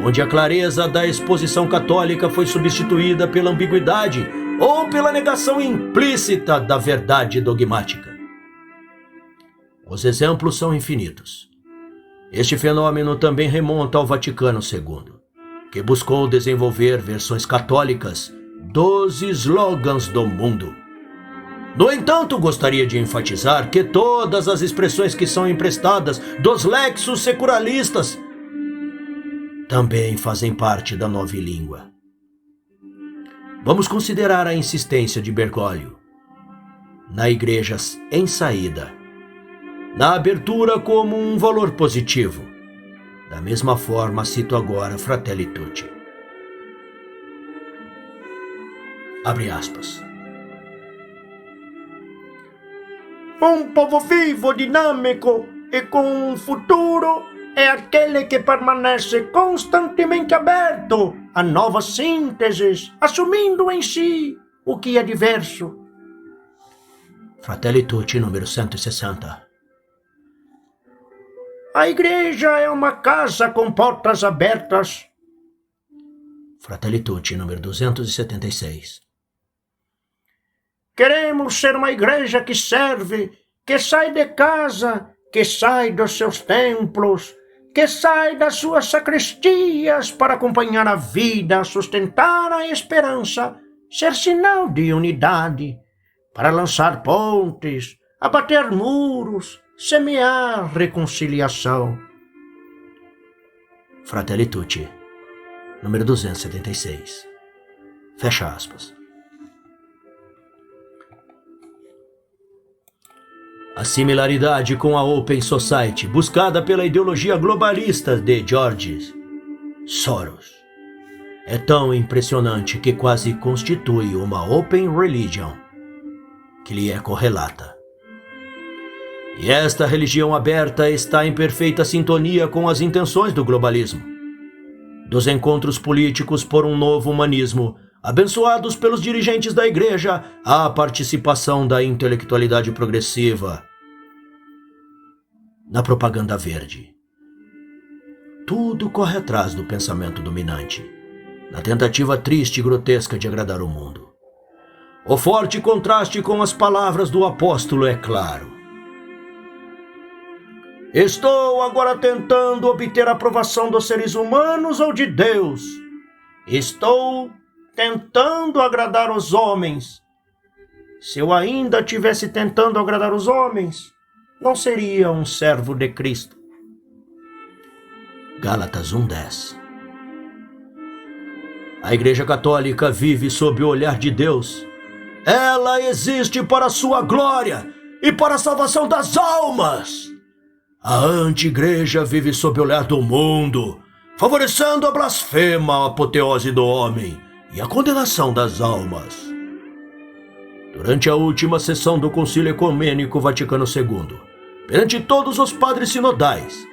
onde a clareza da exposição católica foi substituída pela ambiguidade ou pela negação implícita da verdade dogmática. Os exemplos são infinitos. Este fenômeno também remonta ao Vaticano II, que buscou desenvolver versões católicas dos slogans do mundo. No entanto, gostaria de enfatizar que todas as expressões que são emprestadas dos lexos secularistas também fazem parte da novilíngua. Vamos considerar a insistência de Bergoglio na igreja em saída, na abertura como um valor positivo. Da mesma forma, cito agora Fratelli Tutti. Abre aspas. Um povo vivo, dinâmico e com um futuro é aquele que permanece constantemente aberto a novas sínteses, assumindo em si o que é diverso. Fratelli Tutti, número 160. A igreja é uma casa com portas abertas. Fratelli Tutti, número 276. Queremos ser uma igreja que serve, que sai de casa, que sai dos seus templos, que sai das suas sacristias para acompanhar a vida, sustentar a esperança, ser sinal de unidade, para lançar pontes, abater muros, semear reconciliação. Fratelli Tutti, número 276. Fecha aspas. A similaridade com a Open Society, buscada pela ideologia globalista de George Soros, é tão impressionante que quase constitui uma Open Religion, que lhe é correlata. E esta religião aberta está em perfeita sintonia com as intenções do globalismo, dos encontros políticos por um novo humanismo, abençoados pelos dirigentes da igreja, à participação da intelectualidade progressiva na propaganda verde. Tudo corre atrás do pensamento dominante, na tentativa triste e grotesca de agradar o mundo. O forte contraste com as palavras do apóstolo é claro. Estou agora tentando obter a aprovação dos seres humanos ou de Deus. Estou tentando agradar os homens. Se eu ainda estivesse tentando agradar os homens, não seria um servo de Cristo. Gálatas 1:10. A Igreja Católica vive sob o olhar de Deus. Ela existe para a sua glória e para a salvação das almas. A anti-igreja vive sob o olhar do mundo, favorecendo a blasfema apoteose do homem e a condenação das almas. Durante a última sessão do Concílio Ecumênico Vaticano II, perante todos os padres sinodais,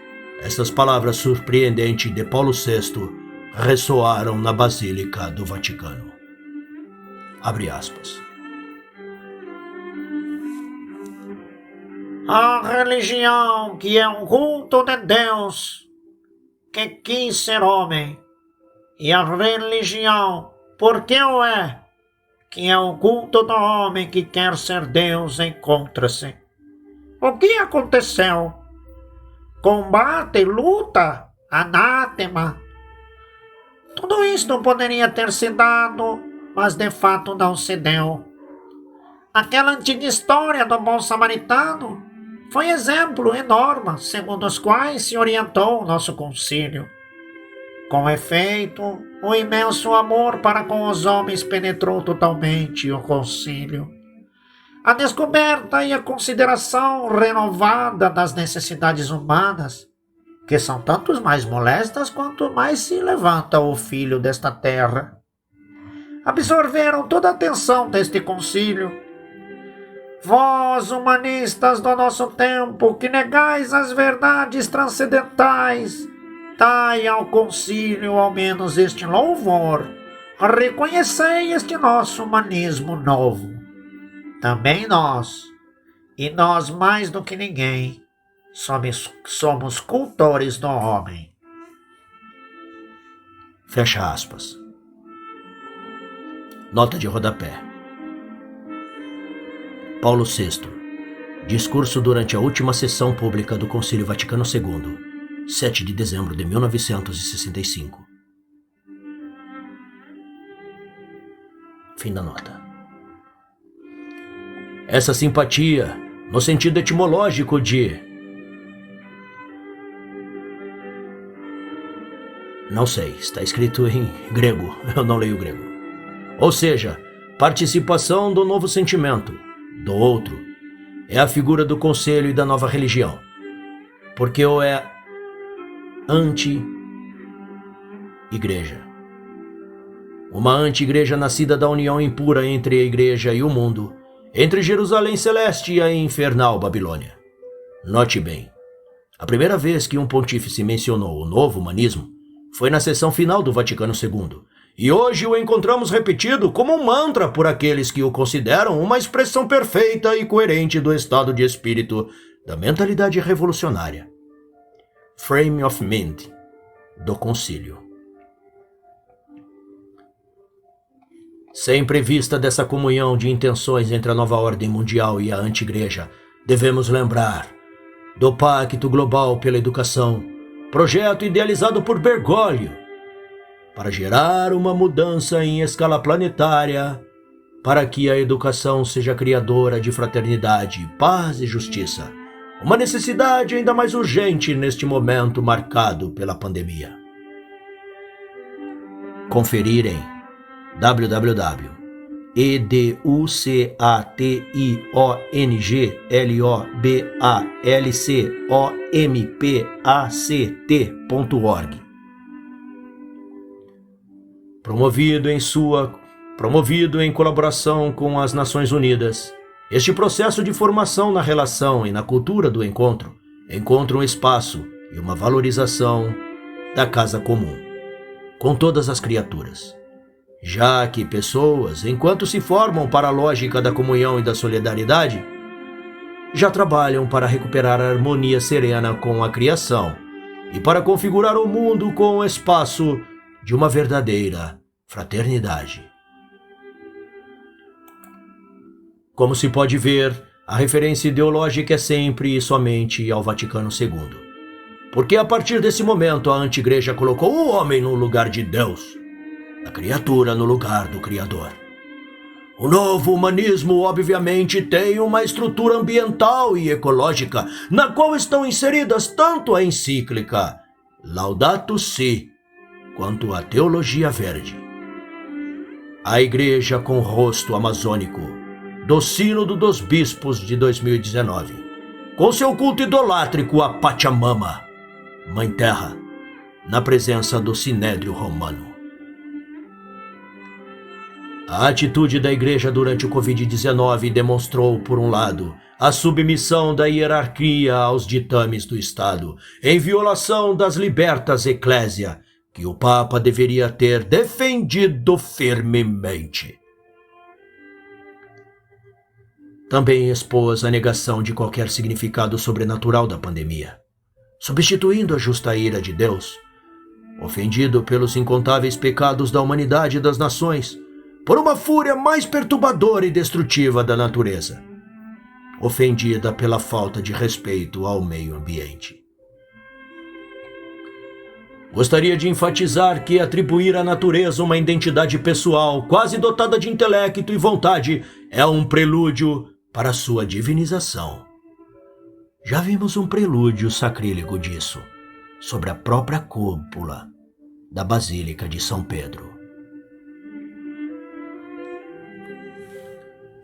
estas palavras surpreendentes de Paulo VI ressoaram na Basílica do Vaticano. Abre aspas. A religião que é um culto de Deus, que quis ser homem, e a religião, porque o é, que é o culto do homem que quer ser Deus, encontra-se. O que aconteceu? Combate, luta, anátema. Tudo isso não poderia ter se dado, mas de fato não se deu. Aquela antiga história do bom samaritano foi exemplo enorme, segundo os quais se orientou o nosso concílio. Com efeito, o imenso amor para com os homens penetrou totalmente o concílio. A descoberta e a consideração renovada das necessidades humanas, que são tanto mais molestas quanto mais se levanta o filho desta terra. absorveram toda a atenção deste concílio. Vós, humanistas do nosso tempo, que negais as verdades transcendentais, dai ao concílio ao menos este louvor. Reconhecei este nosso humanismo novo. Também nós, e nós mais do que ninguém, somos cultores do homem. Fecha aspas. Nota de rodapé. Paulo VI. Discurso durante a última sessão pública do Concílio Vaticano II, 7 de dezembro de 1965. Fim da nota. Essa simpatia, no sentido etimológico de... Não sei, está escrito em grego, eu não leio grego. Ou seja, participação do novo sentimento, do outro, é a figura do conselho e da nova religião, porque ou é anti-igreja. Uma anti-igreja nascida da união impura entre a igreja e o mundo, entre Jerusalém celeste e a infernal Babilônia. Note bem, a primeira vez que um pontífice mencionou o novo humanismo foi na sessão final do Vaticano II, e hoje o encontramos repetido como um mantra por aqueles que o consideram uma expressão perfeita e coerente do estado de espírito da mentalidade revolucionária. Frame of Mind, do Concílio. Sempre vista dessa comunhão de intenções entre a nova ordem mundial e a anti-igreja, devemos lembrar do Pacto Global pela Educação, projeto idealizado por Bergoglio, para gerar uma mudança em escala planetária, para que a educação seja criadora de fraternidade, paz e justiça, uma necessidade ainda mais urgente neste momento marcado pela pandemia. Conferir em www.educatglobalact.org. Promovido em colaboração com as Nações Unidas, este processo de formação na relação e na cultura do encontro encontra um espaço e uma valorização da casa comum, com todas as criaturas, já que pessoas, enquanto se formam para a lógica da comunhão e da solidariedade, já trabalham para recuperar a harmonia serena com a criação e para configurar o mundo com o espaço de uma verdadeira fraternidade. Como se pode ver, a referência ideológica é sempre e somente ao Vaticano II, porque a partir desse momento a anti-igreja colocou o homem no lugar de Deus, a criatura no lugar do Criador. O novo humanismo, obviamente, tem uma estrutura ambiental e ecológica, na qual estão inseridas tanto a encíclica Laudato Si, quanto a teologia verde. A igreja com rosto amazônico, do Sínodo dos Bispos de 2019, com seu culto idolátrico a Pachamama, Mãe Terra, na presença do Sinédrio Romano. A atitude da igreja durante o Covid-19 demonstrou, por um lado, a submissão da hierarquia aos ditames do Estado, em violação das libertas ecclesia, que o Papa deveria ter defendido firmemente. Também expôs a negação de qualquer significado sobrenatural da pandemia, substituindo a justa ira de Deus, ofendido pelos incontáveis pecados da humanidade e das nações, por uma fúria mais perturbadora e destrutiva da natureza, ofendida pela falta de respeito ao meio ambiente. Gostaria de enfatizar que atribuir à natureza uma identidade pessoal, quase dotada de intelecto e vontade, é um prelúdio para sua divinização. Já vimos um prelúdio sacrílego disso, sobre a própria cúpula da Basílica de São Pedro.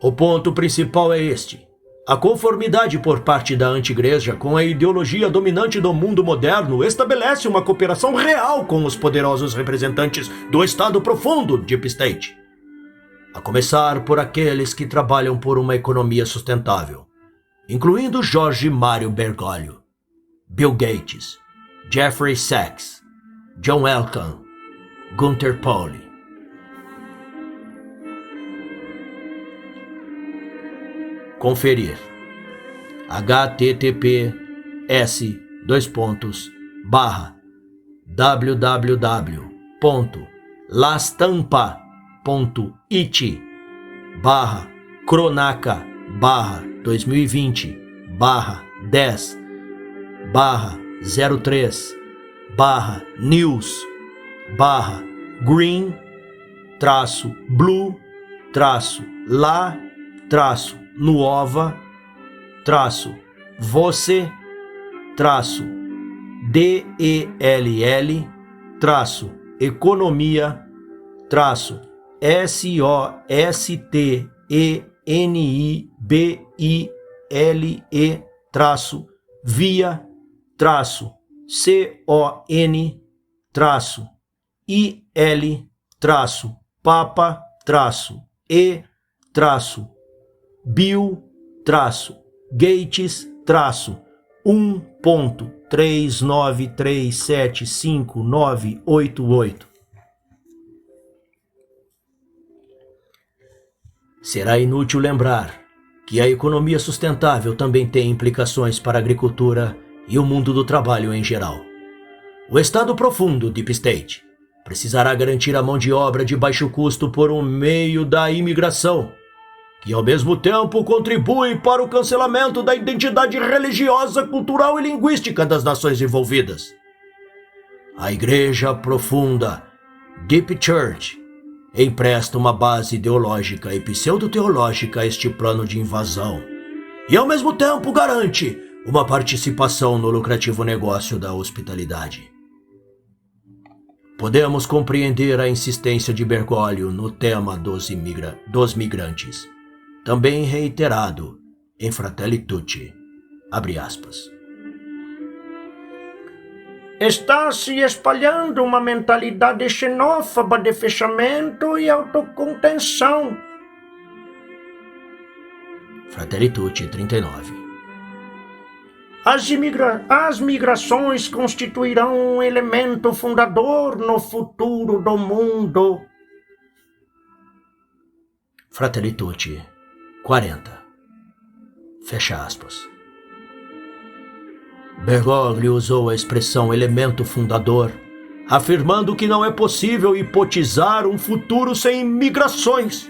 O ponto principal é este: a conformidade por parte da anti-igreja com a ideologia dominante do mundo moderno estabelece uma cooperação real com os poderosos representantes do Estado profundo Deep State, a começar por aqueles que trabalham por uma economia sustentável, incluindo Jorge Mário Bergoglio, Bill Gates, Jeffrey Sachs, John Elkann, Gunther Pauli. Conferir. Via-Bill-B-I-L-E-1.39375988. Será inútil lembrar que a economia sustentável também tem implicações para a agricultura e o mundo do trabalho em geral. O Estado profundo, Deep State, precisará garantir a mão de obra de baixo custo por meio da imigração, que ao mesmo tempo contribui para o cancelamento da identidade religiosa, cultural e linguística das nações envolvidas. A Igreja Profunda, Deep Church, empresta uma base ideológica e pseudo-teológica a este plano de invasão e ao mesmo tempo garante uma participação no lucrativo negócio da hospitalidade. Podemos compreender a insistência de Bergoglio no tema dos migrantes, também reiterado em Fratelli Tutti, abre aspas. Está se espalhando uma mentalidade xenófoba de fechamento e autocontenção. Fratelli Tutti, 39. As migrações constituirão um elemento fundador no futuro do mundo. Fratelli Tutti, 40. Fecha aspas. Bergoglio usou a expressão elemento fundador, afirmando que não é possível hipotizar um futuro sem migrações.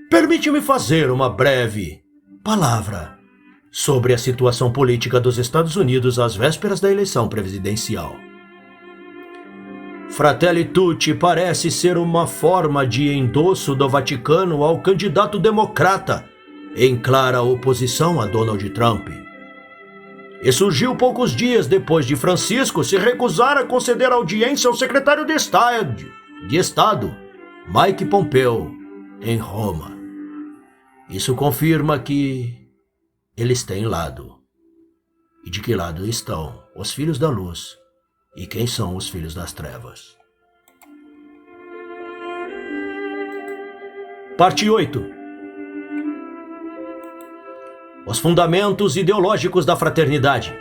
Permite-me fazer uma breve palavra sobre a situação política dos Estados Unidos às vésperas da eleição presidencial. Fratelli Tutti parece ser uma forma de endosso do Vaticano ao candidato democrata, em clara oposição a Donald Trump. E surgiu poucos dias depois de Francisco se recusar a conceder audiência ao secretário de Estado, Mike Pompeo, em Roma. Isso confirma que eles têm lado. E de que lado estão os filhos da luz e quem são os filhos das trevas. Parte 8. Os fundamentos ideológicos da fraternidade.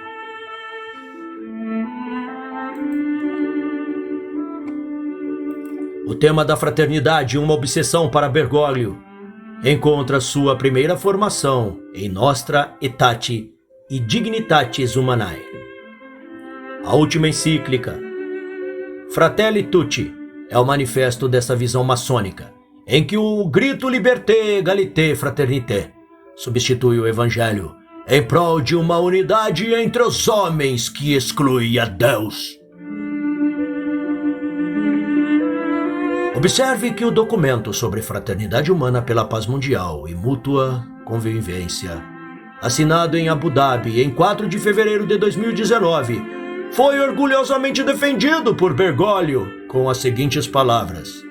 O tema da fraternidade, uma obsessão para Bergoglio, encontra sua primeira formação em Nostra Aetate e Dignitatis Humanae. A última encíclica, Fratelli Tutti, é o manifesto dessa visão maçônica, em que o grito Liberté, Égalité, Fraternité substitui o Evangelho em prol de uma unidade entre os homens que exclui a Deus. Observe que o documento sobre fraternidade humana pela paz mundial e mútua convivência, assinado em Abu Dhabi em 4 de fevereiro de 2019, foi orgulhosamente defendido por Bergoglio com as seguintes palavras.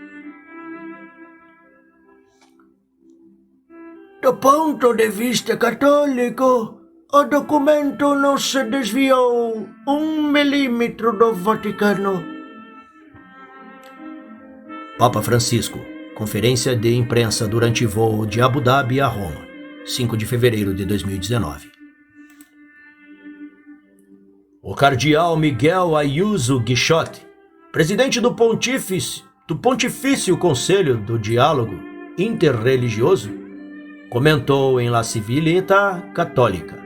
Do ponto de vista católico, o documento não se desviou 1 milímetro do Vaticano. Papa Francisco, Conferência de imprensa durante voo de Abu Dhabi a Roma, 5 de fevereiro de 2019. O cardeal Miguel Ayuso Guichotti, presidente do Pontifício Conselho do Diálogo Interreligioso, comentou em La Civiltà Católica,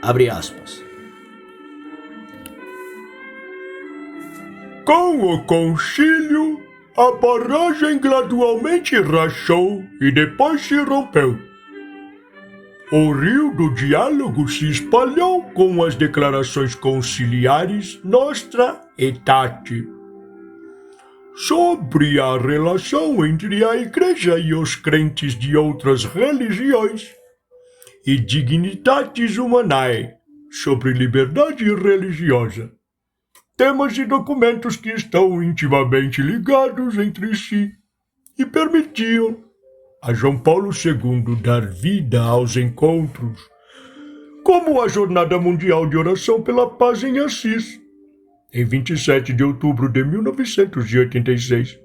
abre aspas, com o concílio, a barragem gradualmente rachou e depois se rompeu. O rio do diálogo se espalhou com as declarações conciliares Nostra Aetate sobre a relação entre a Igreja e os crentes de outras religiões e Dignitatis Humanae sobre liberdade religiosa, temas e documentos que estão intimamente ligados entre si e permitiam a João Paulo II dar vida aos encontros, como a Jornada Mundial de Oração pela Paz em Assis, em 27 de outubro de 1986,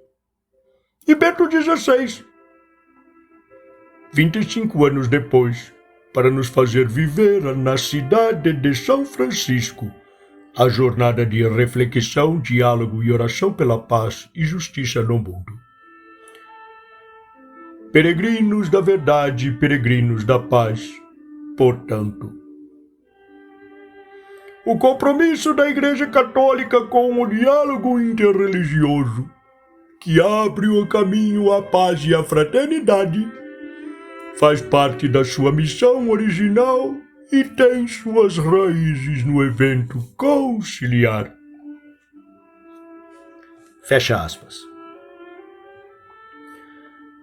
e Bento XVI, 25 anos depois, para nos fazer viver na cidade de São Francisco a jornada de reflexão, diálogo e oração pela paz e justiça no mundo. Peregrinos da verdade, peregrinos da paz, portanto. O compromisso da Igreja Católica com o diálogo interreligioso, que abre o caminho à paz e à fraternidade, faz parte da sua missão original e tem suas raízes no evento conciliar. Fecha aspas.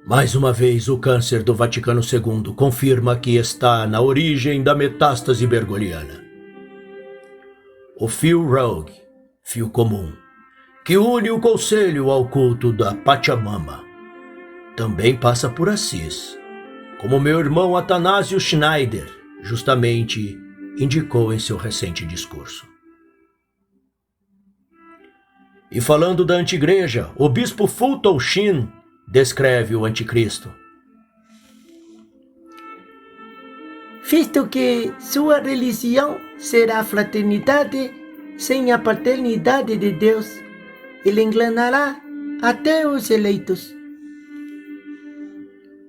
Mais uma vez, o câncer do Vaticano II confirma que está na origem da metástase bergoliana. O fio rogue, fio comum, que une o conselho ao culto da Pachamama, também passa por Assis, como meu irmão Atanásio Schneider justamente indicou em seu recente discurso. E falando da antigreja, o bispo Fulton Sheen descreve o anticristo. Visto que sua religião será a fraternidade sem a paternidade de Deus, ele enganará até os eleitos.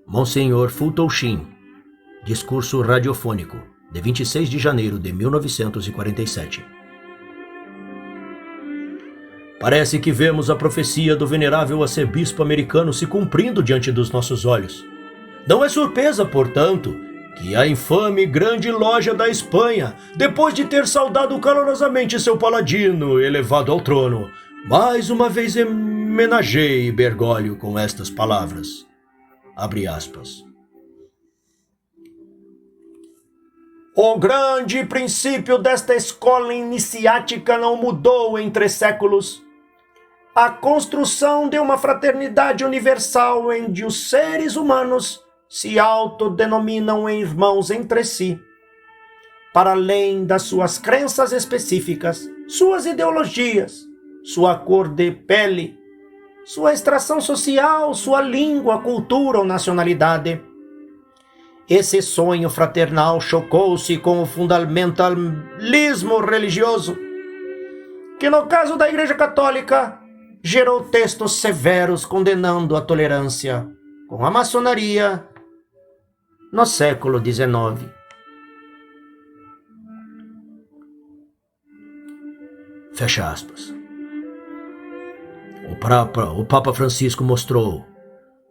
Monsenhor Fulton Sheen, discurso radiofônico, de 26 de janeiro de 1947. Parece que vemos a profecia do venerável arcebispo americano se cumprindo diante dos nossos olhos. Não é surpresa, portanto, que a infame Grande Loja da Espanha, depois de ter saudado calorosamente seu paladino elevado ao trono, mais uma vez homenageie Bergoglio com estas palavras. Abre aspas. O grande princípio desta escola iniciática não mudou entre séculos. A construção de uma fraternidade universal onde os seres humanos se autodenominam irmãos entre si, para além das suas crenças específicas, suas ideologias, sua cor de pele, sua extração social, sua língua, cultura ou nacionalidade. Esse sonho fraternal chocou-se com o fundamentalismo religioso, que no caso da Igreja Católica gerou textos severos condenando a tolerância com a maçonaria no século XIX. Fecha aspas. O Papa Francisco mostrou,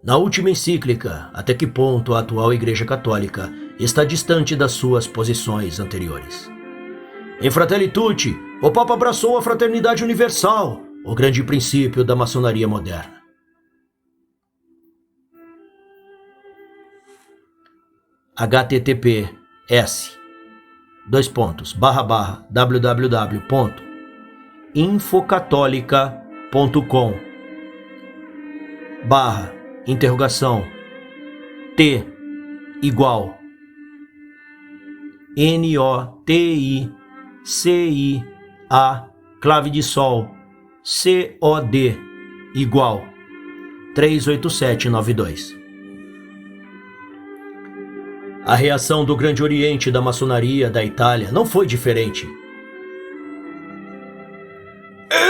na última encíclica, até que ponto a atual Igreja Católica está distante das suas posições anteriores. Em Fratelli Tutti, o Papa abraçou a fraternidade universal, o grande princípio da maçonaria moderna. www.infocatolica.com/infocatolica.com/T igual NOTICIA clave de sol COD igual 38792. A reação do Grande Oriente da maçonaria da Itália não foi diferente.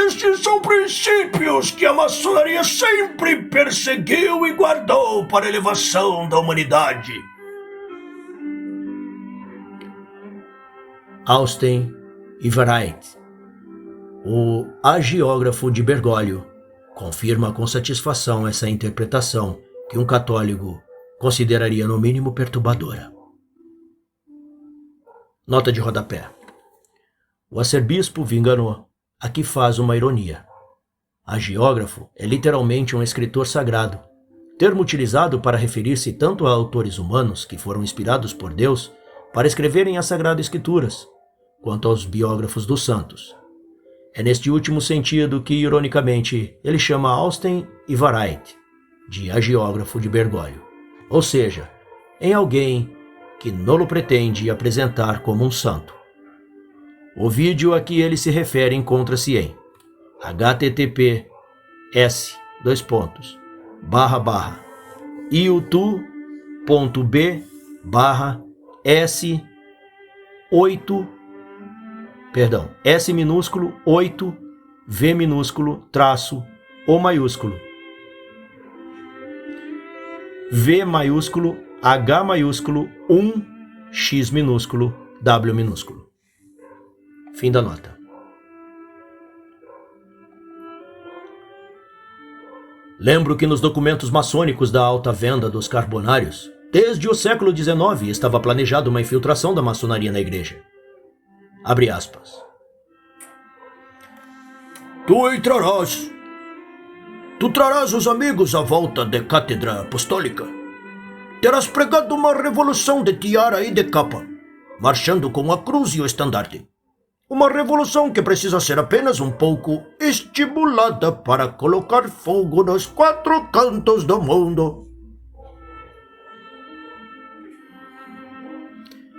Estes são princípios que a maçonaria sempre perseguiu e guardou para a elevação da humanidade. Austin e Variety, o hagiógrafo de Bergoglio, confirma com satisfação essa interpretação que um católico consideraria no mínimo perturbadora. Nota de rodapé. O arcebispo Vigano aqui faz uma ironia. Hagiógrafo é literalmente um escritor sagrado, termo utilizado para referir-se tanto a autores humanos que foram inspirados por Deus para escreverem as Sagradas Escrituras, quanto aos biógrafos dos santos. É neste último sentido que, ironicamente, ele chama Austin e Variety de hagiógrafo de Bergoglio, ou seja, em alguém que nolo pretende apresentar como um santo. O vídeo a que ele se refere encontra-se em S minúsculo 8 V minúsculo traço O maiúsculo V maiúsculo H maiúsculo 1 X minúsculo W minúsculo. Fim da nota. Lembro que nos documentos maçônicos da alta venda dos carbonários, desde o século XIX estava planejada uma infiltração da maçonaria na igreja. Abre aspas. Tu trarás os amigos à volta da cátedra apostólica. Terás pregado uma revolução de tiara e de capa, marchando com a cruz e o estandarte. Uma revolução que precisa ser apenas um pouco estimulada para colocar fogo nos 4 cantos do mundo.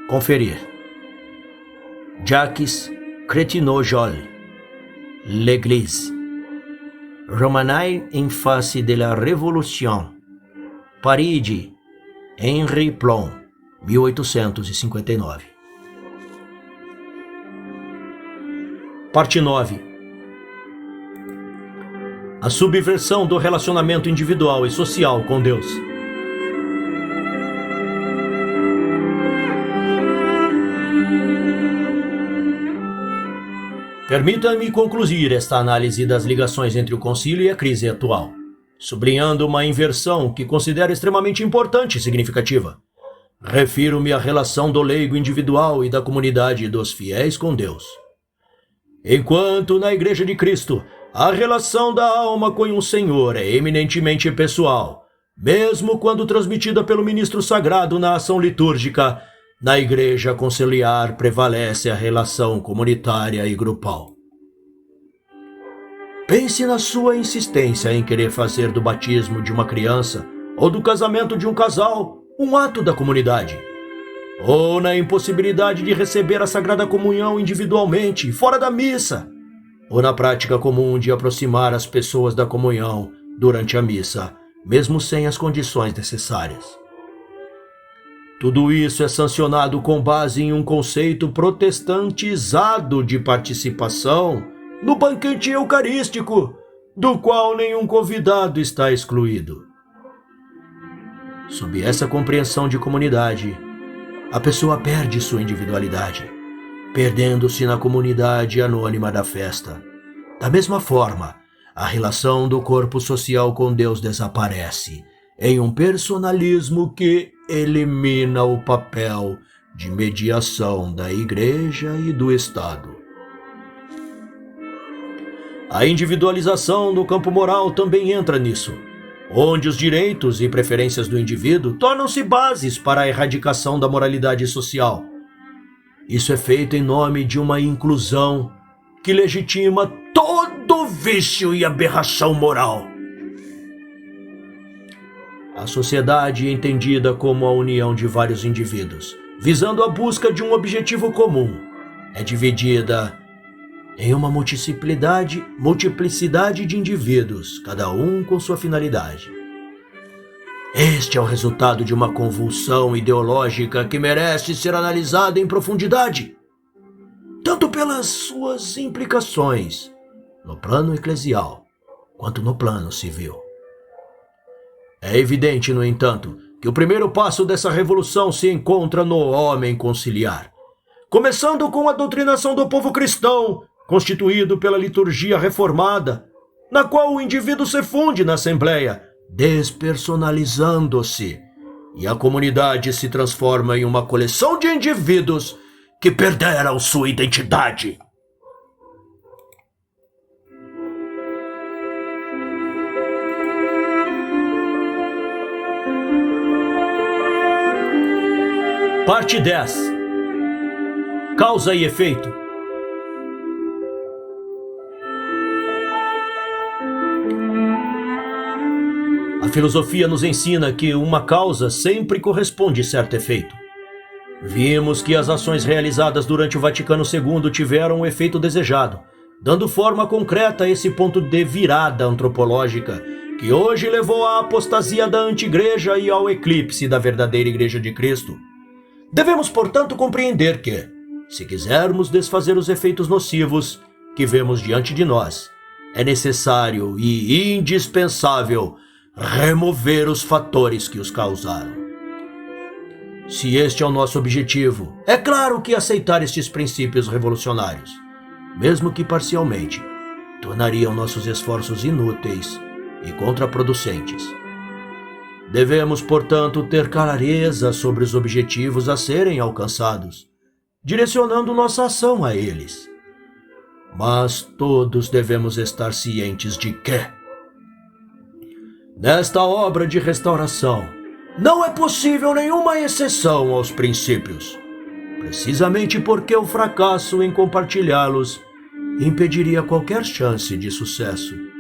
Conferir. Jacques Crétinot-Joly, L'Église. Romanaille en face de la Révolution. Parigi, Henri Plon, 1859. Parte 9. A subversão do relacionamento individual e social com Deus. Permita-me concluir esta análise das ligações entre o concílio e a crise atual, sublinhando uma inversão que considero extremamente importante e significativa. Refiro-me à relação do leigo individual e da comunidade dos fiéis com Deus. Enquanto na Igreja de Cristo, a relação da alma com o Senhor é eminentemente pessoal, mesmo quando transmitida pelo ministro sagrado na ação litúrgica, na Igreja conciliar prevalece a relação comunitária e grupal. Pense na sua insistência em querer fazer do batismo de uma criança ou do casamento de um casal um ato da comunidade, ou na impossibilidade de receber a Sagrada Comunhão individualmente, fora da missa, ou na prática comum de aproximar as pessoas da comunhão durante a missa, mesmo sem as condições necessárias. Tudo isso é sancionado com base em um conceito protestantizado de participação no banquete eucarístico, do qual nenhum convidado está excluído. Sob essa compreensão de comunidade, a pessoa perde sua individualidade, perdendo-se na comunidade anônima da festa. Da mesma forma, a relação do corpo social com Deus desaparece em um personalismo que elimina o papel de mediação da Igreja e do Estado. A individualização do campo moral também entra nisso, onde os direitos e preferências do indivíduo tornam-se bases para a erradicação da moralidade social. Isso é feito em nome de uma inclusão que legitima todo vício e aberração moral. A sociedade é entendida como a união de vários indivíduos, visando a busca de um objetivo comum, é dividida em uma multiplicidade de indivíduos, cada um com sua finalidade. Este é o resultado de uma convulsão ideológica que merece ser analisada em profundidade, tanto pelas suas implicações no plano eclesial quanto no plano civil. É evidente, no entanto, que o primeiro passo dessa revolução se encontra no homem conciliar, começando com a doutrinação do povo cristão, constituído pela liturgia reformada, na qual o indivíduo se funde na Assembleia, despersonalizando-se, e a comunidade se transforma em uma coleção de indivíduos que perderam sua identidade. Parte 10. Causa e efeito. A filosofia nos ensina que uma causa sempre corresponde a certo efeito. Vimos que as ações realizadas durante o Vaticano II tiveram o efeito desejado, dando forma concreta a esse ponto de virada antropológica que hoje levou à apostasia da anti-igreja e ao eclipse da verdadeira Igreja de Cristo. Devemos, portanto, compreender que, se quisermos desfazer os efeitos nocivos que vemos diante de nós, é necessário e indispensável remover os fatores que os causaram. Se este é o nosso objetivo, é claro que aceitar estes princípios revolucionários, mesmo que parcialmente, tornariam nossos esforços inúteis e contraproducentes. Devemos, portanto, ter clareza sobre os objetivos a serem alcançados, direcionando nossa ação a eles. Mas todos devemos estar cientes de que, nesta obra de restauração, não é possível nenhuma exceção aos princípios, precisamente porque o fracasso em compartilhá-los impediria qualquer chance de sucesso.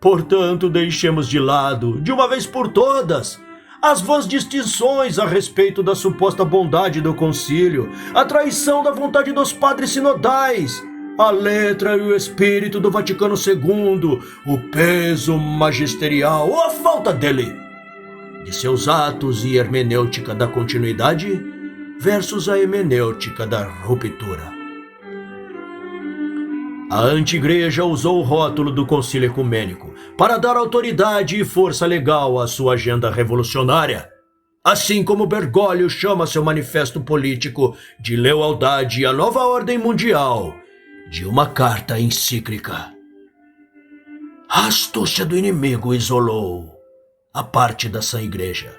Portanto, deixemos de lado, de uma vez por todas, as vãs distinções a respeito da suposta bondade do concílio, a traição da vontade dos padres sinodais, a letra e o espírito do Vaticano II, o peso magisterial ou a falta dele, de seus atos e hermenêutica da continuidade versus a hermenêutica da ruptura. A anti-igreja usou o rótulo do concílio ecumênico para dar autoridade e força legal à sua agenda revolucionária, assim como Bergoglio chama seu manifesto político de lealdade à nova ordem mundial de uma carta encíclica. A astúcia do inimigo isolou a parte da sã igreja,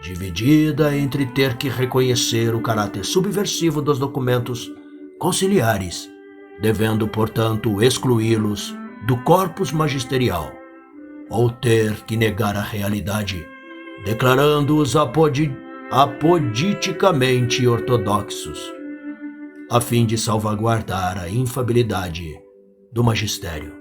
dividida entre ter que reconhecer o caráter subversivo dos documentos conciliares, devendo, portanto, excluí-los do corpus magisterial, ou ter que negar a realidade, declarando-os apoditicamente ortodoxos, a fim de salvaguardar a infalibilidade do magistério.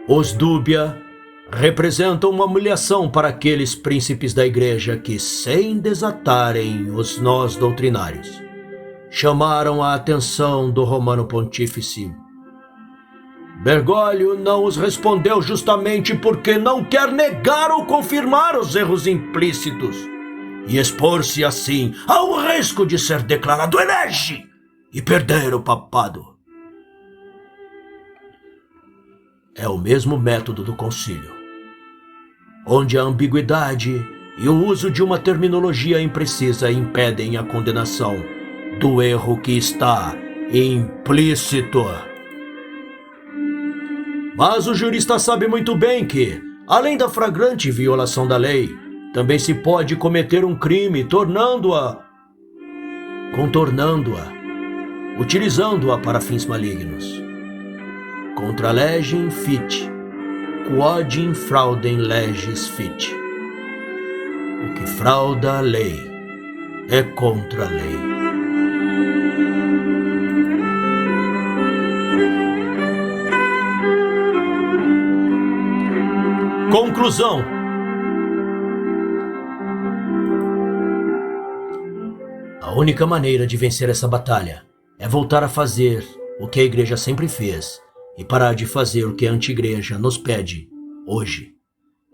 Os dúbia representam uma humilhação para aqueles príncipes da igreja que, sem desatarem os nós doutrinários, chamaram a atenção do Romano Pontífice. Bergoglio não os respondeu justamente porque não quer negar ou confirmar os erros implícitos e expor-se assim ao risco de ser declarado herege e perder o papado. É o mesmo método do concílio, onde a ambiguidade e o uso de uma terminologia imprecisa impedem a condenação do erro que está implícito. Mas o jurista sabe muito bem que, além da flagrante violação da lei, também se pode cometer um crime contornando-a, utilizando-a para fins malignos. Contra legem fit, quod in fraudem legis fit. O que frauda a lei é contra a lei. Conclusão. A A única maneira de vencer essa batalha é voltar a fazer o que a igreja sempre fez e parar de fazer o que a anti-igreja nos pede hoje.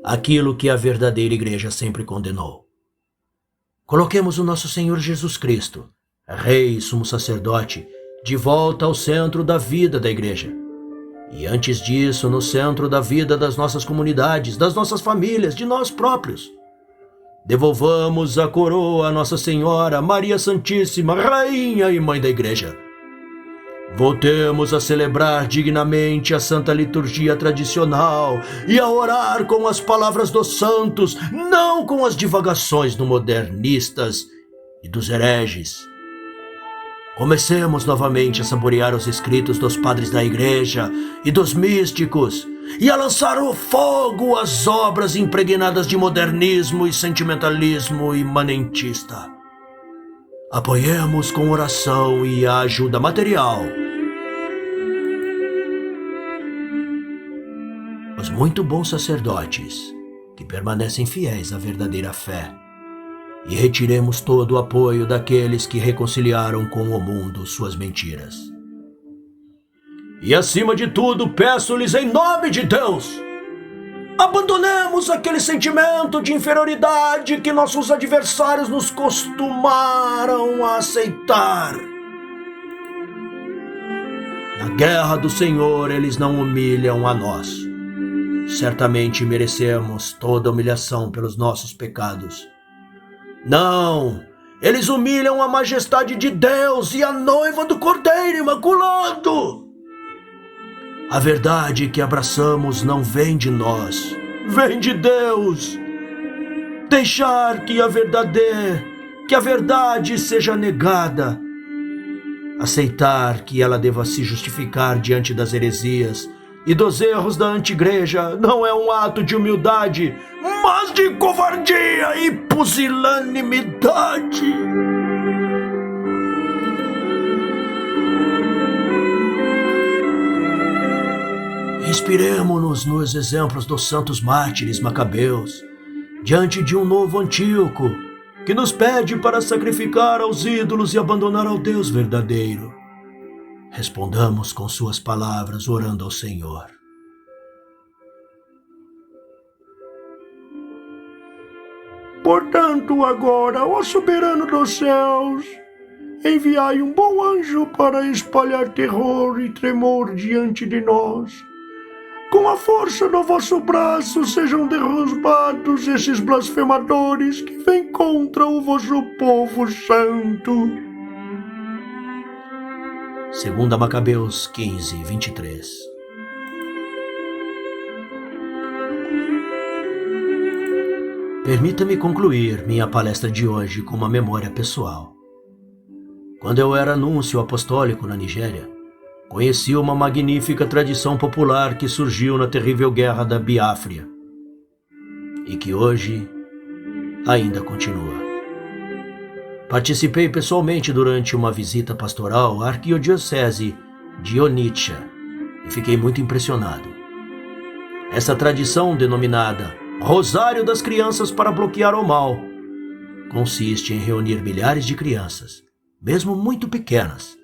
Aquilo que a verdadeira igreja sempre condenou. Coloquemos o nosso Senhor Jesus Cristo, Rei e Sumo Sacerdote, de volta ao centro da vida da igreja. E antes disso, no centro da vida das nossas comunidades, das nossas famílias, de nós próprios. Devolvamos a coroa a Nossa Senhora, Maria Santíssima, Rainha e Mãe da Igreja. Voltemos a celebrar dignamente a Santa Liturgia tradicional e a orar com as palavras dos santos, não com as divagações do modernistas e dos hereges. Comecemos novamente a saborear os escritos dos padres da Igreja e dos místicos e a lançar o fogo às obras impregnadas de modernismo e sentimentalismo imanentista. Apoiemos com oração e a ajuda material os muito bons sacerdotes que permanecem fiéis à verdadeira fé e retiremos todo o apoio daqueles que reconciliaram com o mundo suas mentiras. E acima de tudo, peço-lhes em nome de Deus, abandonemos aquele sentimento de inferioridade que nossos adversários nos costumaram a aceitar. Na guerra do Senhor, eles não humilham a nós. Certamente merecemos toda humilhação pelos nossos pecados. Não, eles humilham a majestade de Deus e a noiva do Cordeiro Imaculado. A verdade que abraçamos não vem de nós, vem de Deus. Deixar que a verdade seja negada. Aceitar que ela deva se justificar diante das heresias e dos erros da anti-igreja não é um ato de humildade, mas de covardia e pusilanimidade. Inspiremo-nos nos exemplos dos santos mártires macabeus, diante de um novo Antíoco, que nos pede para sacrificar aos ídolos e abandonar ao Deus verdadeiro. Respondamos com suas palavras, orando ao Senhor. Portanto, agora, ó soberano dos céus, enviai um bom anjo para espalhar terror e tremor diante de nós. Com a força do vosso braço sejam derrubados esses blasfemadores que vêm contra o vosso povo santo. 2 Macabeus 15, 23. Permita-me concluir minha palestra de hoje com uma memória pessoal. Quando eu era núncio apostólico na Nigéria, conheci uma magnífica tradição popular que surgiu na terrível guerra da Biafra e que hoje ainda continua. Participei pessoalmente durante uma visita pastoral à arquidiocese de Onitsha e fiquei muito impressionado. Essa tradição, denominada Rosário das Crianças para Bloquear o Mal, consiste em reunir milhares de crianças, mesmo muito pequenas,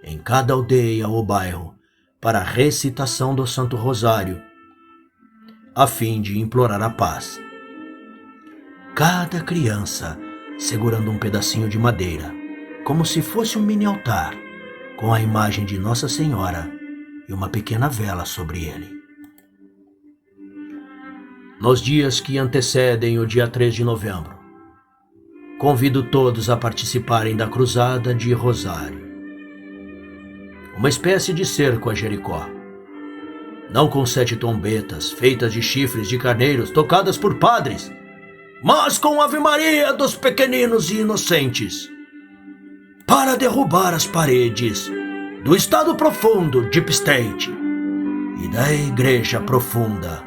em cada aldeia ou bairro, para a recitação do Santo Rosário, a fim de implorar a paz. Cada criança segurando um pedacinho de madeira, como se fosse um mini altar, com a imagem de Nossa Senhora e uma pequena vela sobre ele. Nos dias que antecedem o dia 3 de novembro, convido todos a participarem da Cruzada de Rosário, uma espécie de cerco a Jericó, não com 7 trombetas feitas de chifres de carneiros tocadas por padres, mas com Ave Maria dos pequeninos e inocentes, para derrubar as paredes do Estado Profundo, Deep State, e da Igreja Profunda,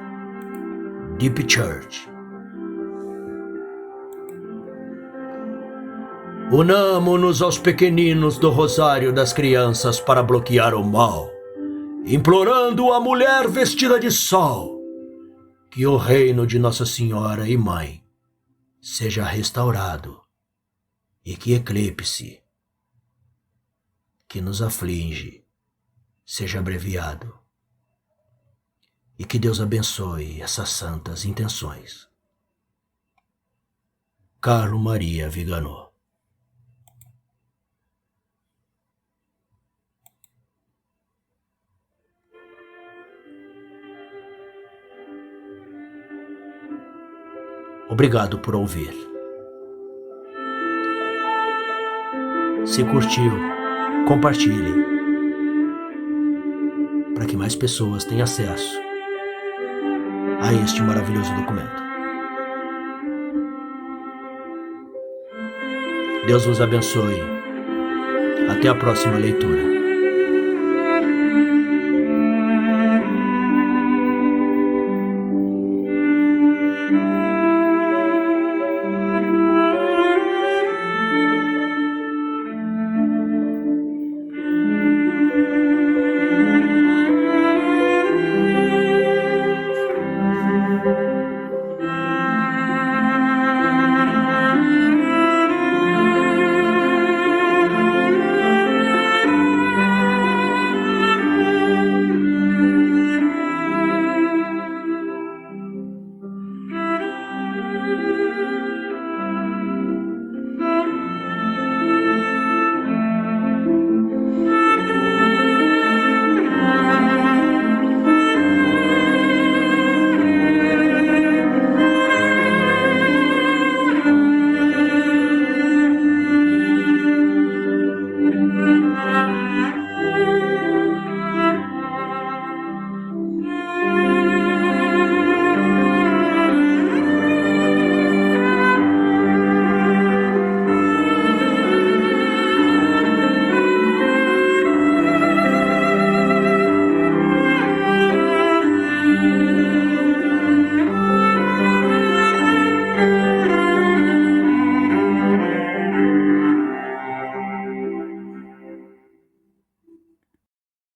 Deep Church. Unamo-nos aos pequeninos do Rosário das Crianças para bloquear o mal, implorando a mulher vestida de sol, que o reino de Nossa Senhora e Mãe seja restaurado e que eclipse que nos aflige seja abreviado e que Deus abençoe essas santas intenções. Carlo Maria Viganò. Obrigado por ouvir. Se curtiu, compartilhe, para que mais pessoas tenham acesso a este maravilhoso documento. Deus vos abençoe. Até a próxima leitura.